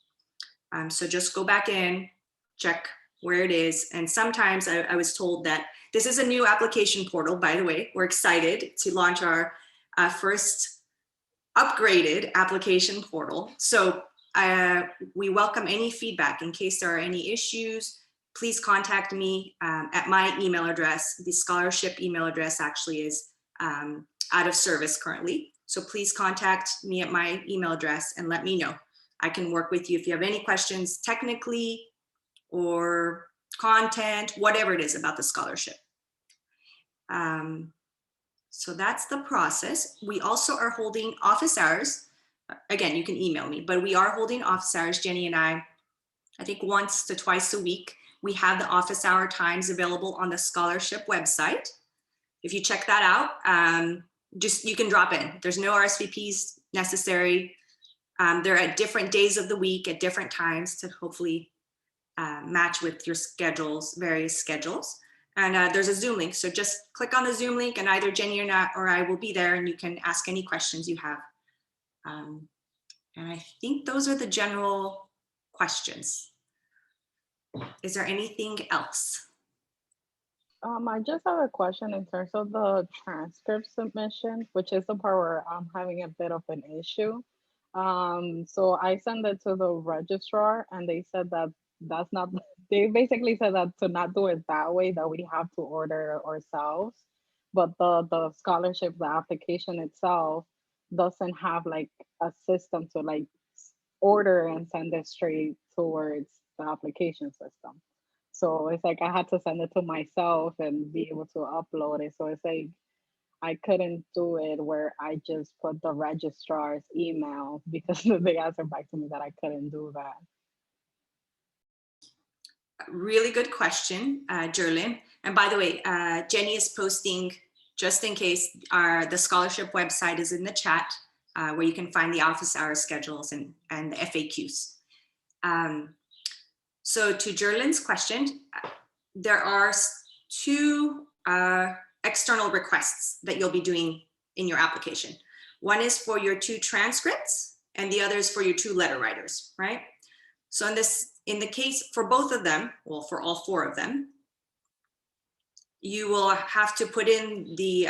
So just go back in, check where it is. And sometimes I was told that this is a new application portal, by the way. We're excited to launch our first upgraded application portal. So we welcome any feedback. In case there are any issues, please contact me at my email address. The scholarship email address actually is out of service currently. So please contact me at my email address and let me know. I can work with you if you have any questions technically or content, whatever it is about the scholarship. So that's the process. We also are holding office hours. Again, you can email me, but we are holding office hours, Jenny and I think once to twice a week. We have the office hour times available on the scholarship website. If you check that out, you can drop in. There's no RSVPs necessary. They're at different days of the week at different times to hopefully match with your schedules, various schedules. And there's a Zoom link. So just click on the Zoom link and either Jenny or I will be there and you can ask any questions you have. And I think those are the general questions. Is there anything else? I just have a question in terms of the transcript submission, which is the part where I'm having a bit of an issue. So I sent it to the registrar and they said that that's not, they basically said that to not do it that way, that we have to order ourselves. But the scholarship, the application itself doesn't have like a system to like order and send it straight towards the application system. So it's like I had to send it to myself and be able to upload it. So it's like I couldn't do it where I just put the registrar's email because they answered back to me that I couldn't do that. Really good question, Jerlyn. And by the way, Jenny is posting, just in case, the scholarship website is in the chat where you can find the office hour schedules and the FAQs. So to Jerlyn's question, there are 2 external requests that you'll be doing in your application. One is for your 2 transcripts and the other is for your 2 letter writers, right? So in the case for both of them, well, for all 4 of them, you will have to put in the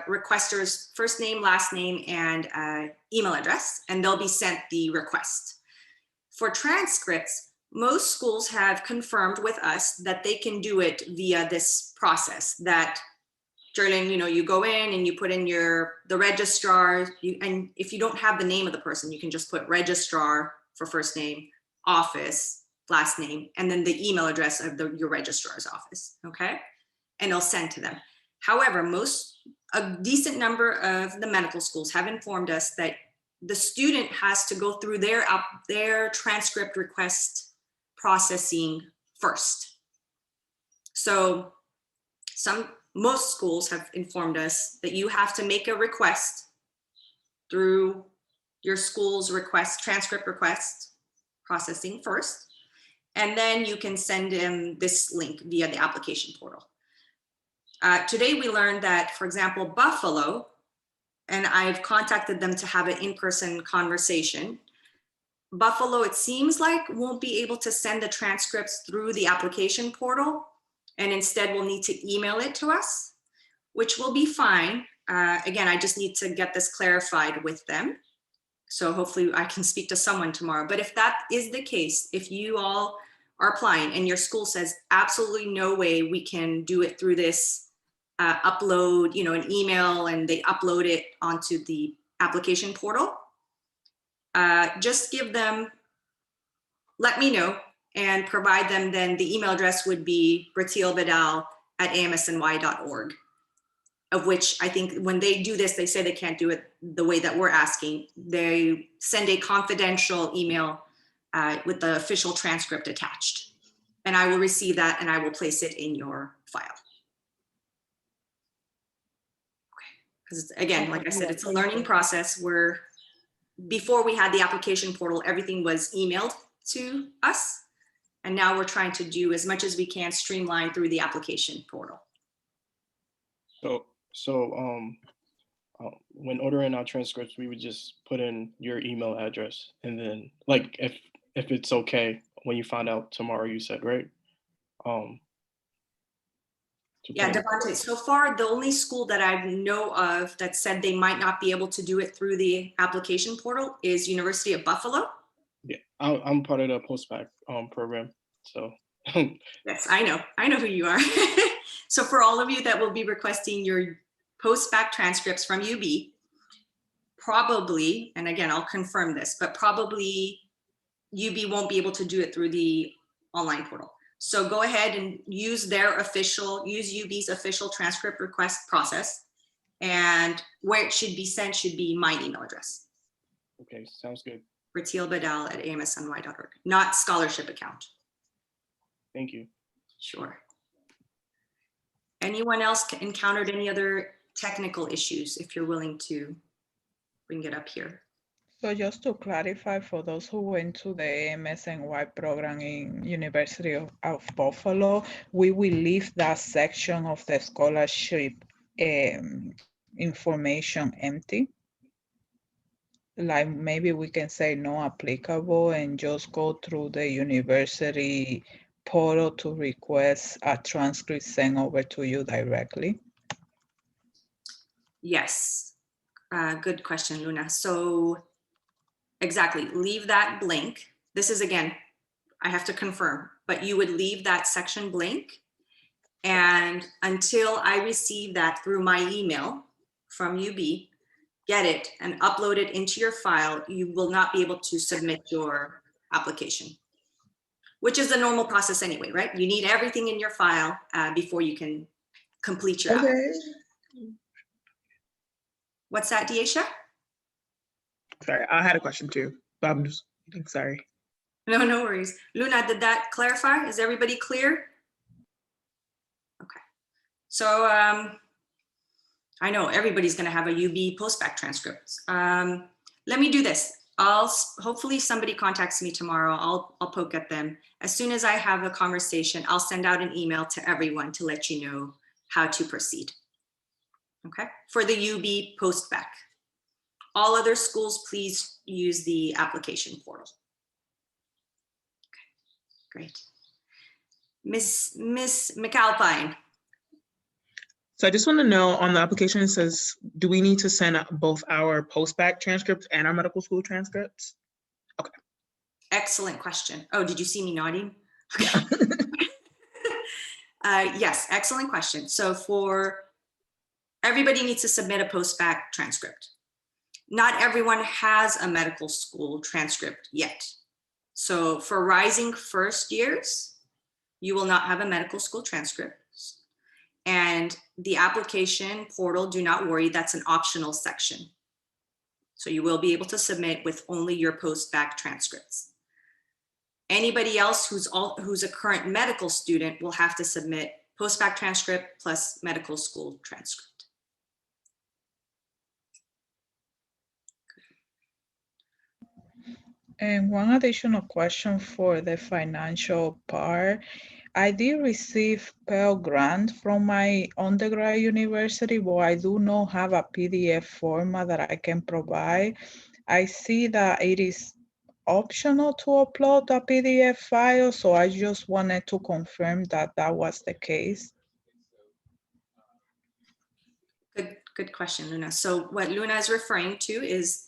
requester's first name, last name, and email address, and they'll be sent the request. For transcripts, most schools have confirmed with us that they can do it via this process that, Jerlyn, you go in and you put in the registrar, and if you don't have the name of the person, you can just put registrar for first name, office, last name, and then the email address of your registrar's office, okay? And it'll send to them. However, a decent number of the medical schools have informed us that the student has to go through their transcript request processing first. So most schools have informed us that you have to make a request through your school's transcript request processing first, and then you can send them this link via the application portal. Today we learned that, for example, Buffalo, and I've contacted them to have an in-person conversation. Buffalo, it seems like, won't be able to send the transcripts through the application portal, and instead will need to email it to us, which will be fine. Again, I just need to get this clarified with them. So hopefully I can speak to someone tomorrow. But if that is the case, if you all are applying and your school says absolutely no way we can do it through this upload, an email, and they upload it onto the application portal, just let me know and provide them. Then the email address would be ratilbadal@amsny.org, of which I think when they do this, they say they can't do it the way that we're asking. They send a confidential email with the official transcript attached. And I will receive that and I will place it in your file. Okay, because again, like I said, it's a learning process where before we had the application portal, everything was emailed to us. And now we're trying to do as much as we can streamline through the application portal. So when ordering our transcripts, we would just put in your email address, and then, like, if it's okay, when you find out tomorrow, you said, right? Yeah, Devontae, so far, the only school that I know of that said they might not be able to do it through the application portal is University of Buffalo. Yeah, I'm part of the postback program, so. Yes, I know who you are. So for all of you that will be requesting your post-bac transcripts from UB, probably, and again, I'll confirm this, but probably UB won't be able to do it through the online portal. So go ahead and use UB's official transcript request process, and where it should be sent should be my email address. Okay, sounds good. ratilbadal@amsny.org, not scholarship account. Thank you. Sure. Anyone else encountered any other technical issues? If you're willing to bring it up here. So just to clarify, for those who went to the AMSNY program in University of Buffalo, we will leave that section of the scholarship information empty. Like maybe we can say no applicable and just go through the university portal to request a transcript sent over to you directly. Yes, good question, Luna. So exactly, leave that blank. This is, again, I have to confirm, but you would leave that section blank. And until I receive that through my email from UB, get it and upload it into your file, you will not be able to submit your application, which is the normal process anyway, right? You need everything in your file before you can complete your application. What's that, Deisha? Sorry, I had a question too, but I'm just sorry. No worries. Luna, did that clarify? Is everybody clear? Okay. So I know everybody's going to have a UB postbac transcript. Let me do this. Hopefully somebody contacts me tomorrow. I'll poke at them. As soon as I have a conversation, I'll send out an email to everyone to let you know how to proceed. Okay, for the UB postbac. All other schools, please use the application portal. Okay, great. Miss McAlpine. So I just want to know, on the application, it says, do we need to send out both our post-bac transcripts and our medical school transcripts? Okay. Excellent question. Oh, did you see me nodding? Yes, excellent question. So everybody needs to submit a post-bac transcript. Not everyone has a medical school transcript yet. So for rising first years, you will not have a medical school transcript. And the application portal, do not worry, that's an optional section. So you will be able to submit with only your post-bac transcripts. Anybody else who's a current medical student will have to submit post-bac transcript plus medical school transcript. And one additional question for the financial part. I did receive Pell Grant from my undergrad university, but I do not have a PDF format that I can provide. I see that it is optional to upload a PDF file, so I just wanted to confirm that that was the case. Good question, Luna. So what Luna is referring to is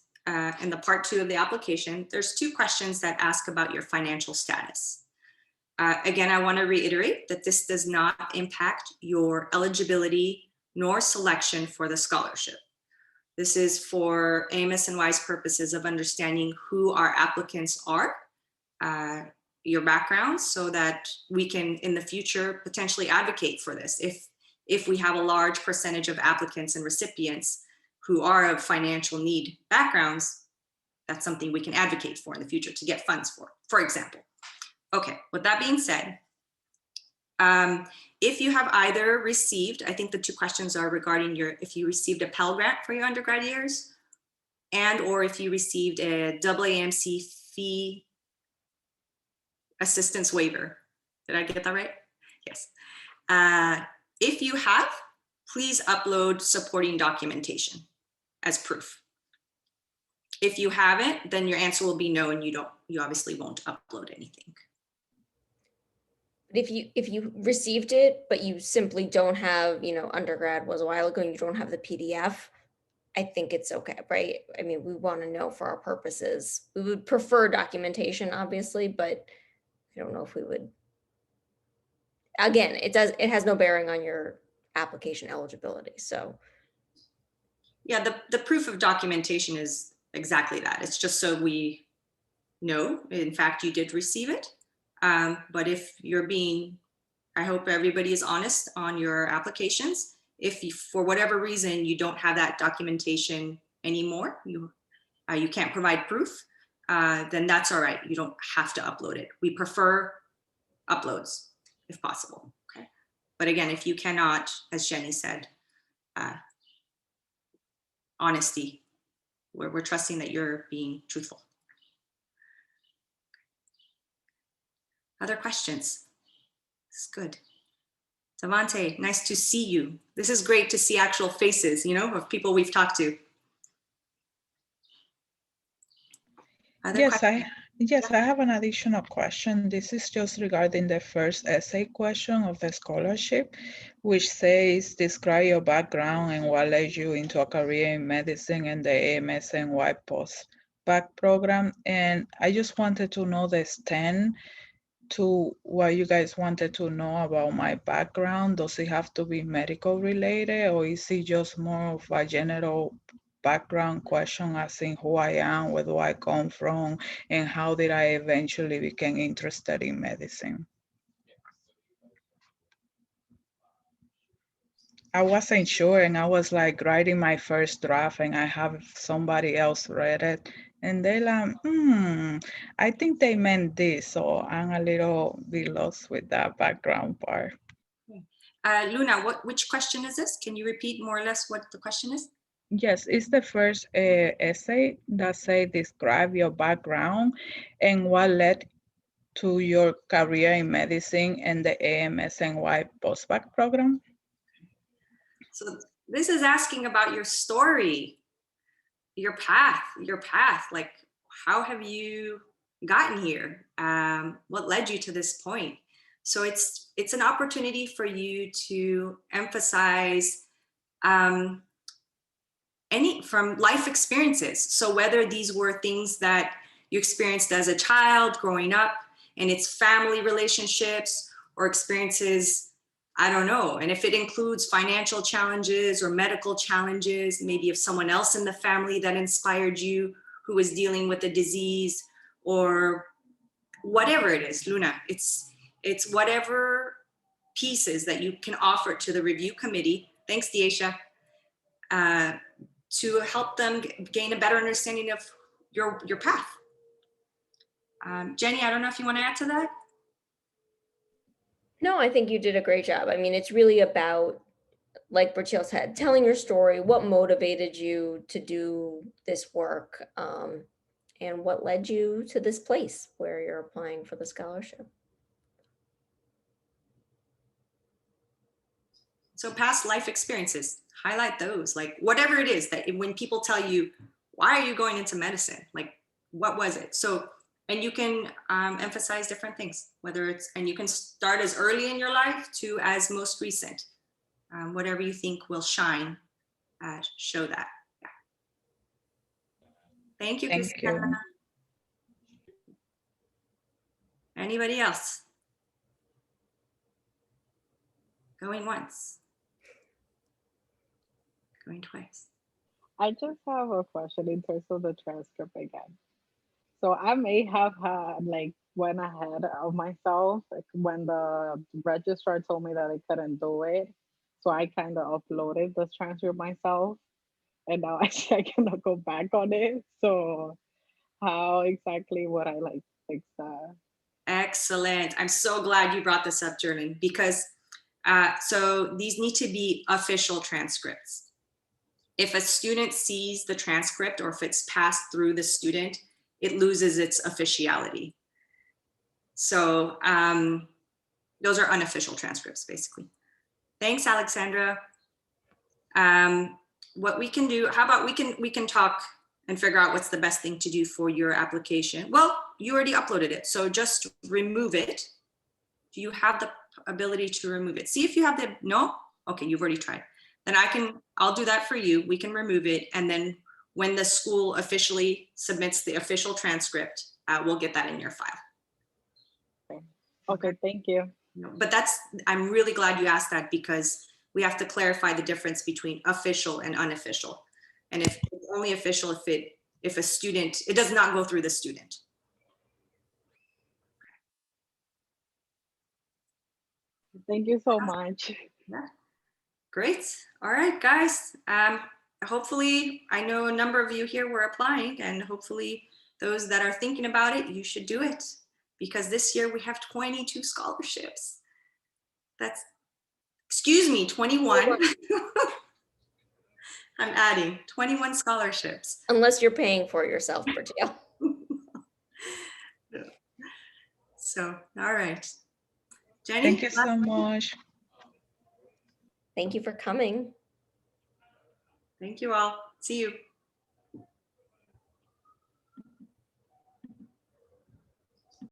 in the part 2 of the application, there's 2 questions that ask about your financial status. Again, I want to reiterate that this does not impact your eligibility nor selection for the scholarship. This is for AMS&Y's purposes of understanding who our applicants are, your backgrounds, so that we can in the future potentially advocate for this. If we have a large percentage of applicants and recipients who are of financial need backgrounds, that's something we can advocate for in the future to get funds for example. Okay, with that being said, if you have either received, I think the 2 questions are regarding if you received a Pell Grant for your undergrad years, and or if you received a AAMC fee assistance waiver. Did I get that right? Yes. If you have, please upload supporting documentation as proof. If you haven't, then your answer will be no, and you obviously won't upload anything. But if you received it, but you simply don't have, undergrad was a while ago and you don't have the PDF, I think it's okay, right? I mean, we want to know for our purposes. We would prefer documentation, obviously, but I don't know if we would. Again, it has no bearing on your application eligibility. So yeah, the proof of documentation is exactly that. It's just so we know, in fact, you did receive it. But if you're I hope everybody is honest on your applications. If for whatever reason you don't have that documentation anymore, you can't provide proof, then that's all right. You don't have to upload it. We prefer uploads if possible. Okay. But again, if you cannot, as Jenny said, honesty, we're trusting that you're being truthful. Other questions? It's good. Devante, nice to see you. This is great to see actual faces, of people we've talked to. Yes, I have an additional question. This is just regarding the first essay question of the scholarship, which says, describe your background and what led you into a career in medicine and the AMS&Y post-bac program. And I just wanted to know the extent to what you guys wanted to know about my background. Does it have to be medical related, or is it just more of a general background question, as in who I am, where do I come from, and how did I eventually become interested in medicine? I wasn't sure, and I was like writing my first draft, and I have somebody else read it, and they're like, I think they meant this, so I'm a little bit lost with that background part. Luna, which question is this? Can you repeat more or less what the question is? Yes, it's the first essay that say describe your background and what led to your career in medicine and the AMS&Y postbac program. So this is asking about your story, your path, like how have you gotten here? What led you to this point? So it's an opportunity for you to emphasize from life experiences. So whether these were things that you experienced as a child growing up and its family relationships, or experiences, I don't know. And if it includes financial challenges or medical challenges, maybe of someone else in the family that inspired you who was dealing with a disease, or whatever it is, Luna, it's whatever pieces that you can offer to the review committee. Thanks, Deisha. To help them gain a better understanding of your path. Jenny, I don't know if you want to add to that? No, I think you did a great job. I mean, it's really about, like Bertil said, telling your story, what motivated you to do this work, and what led you to this place where you're applying for the scholarship. So past life experiences, highlight those, like whatever it is that when people tell you, why are you going into medicine? Like, what was it? So, and you can emphasize different things, whether it's, and you can start as early in your life to as most recent. Whatever you think will shine, show that. Yeah. Thank you, Thank Christina. you. Anybody else? Going once. Going twice. I just have a question in terms of the transcript again. So I may have had like went ahead of myself like, when the registrar told me that I couldn't do it. So I kind of uploaded the transcript myself, and now I cannot go back on it. So how exactly would I like fix that? Excellent. I'm so glad you brought this up, Jerlyn, because so these need to be official transcripts. If a student sees the transcript or if it's passed through the student, it loses its officiality. So those are unofficial transcripts, basically. Thanks, Alexandra. What we can do, how about we can talk and figure out what's the best thing to do for your application. Well, you already uploaded it, so just remove it. Do you have the ability to remove it? See if you have the, no? Okay, you've already tried. Then I'll do that for you. We can remove it. And then when the school officially submits the official transcript, we'll get that in your file. Okay, thank you. But I'm really glad you asked that, because we have to clarify the difference between official and unofficial. And if it's only official if a student, it does not go through the student. Thank you so much. Yeah. Great. All right, guys. Hopefully, I know a number of you here were applying, and hopefully those that are thinking about it, you should do it, because this year we have 22 scholarships. Excuse me, 21. I'm adding 21 scholarships. Unless you're paying for it yourself, Bertil. So, all right. Jenny? Thank you so much. Thank you for coming. Thank you all. See you.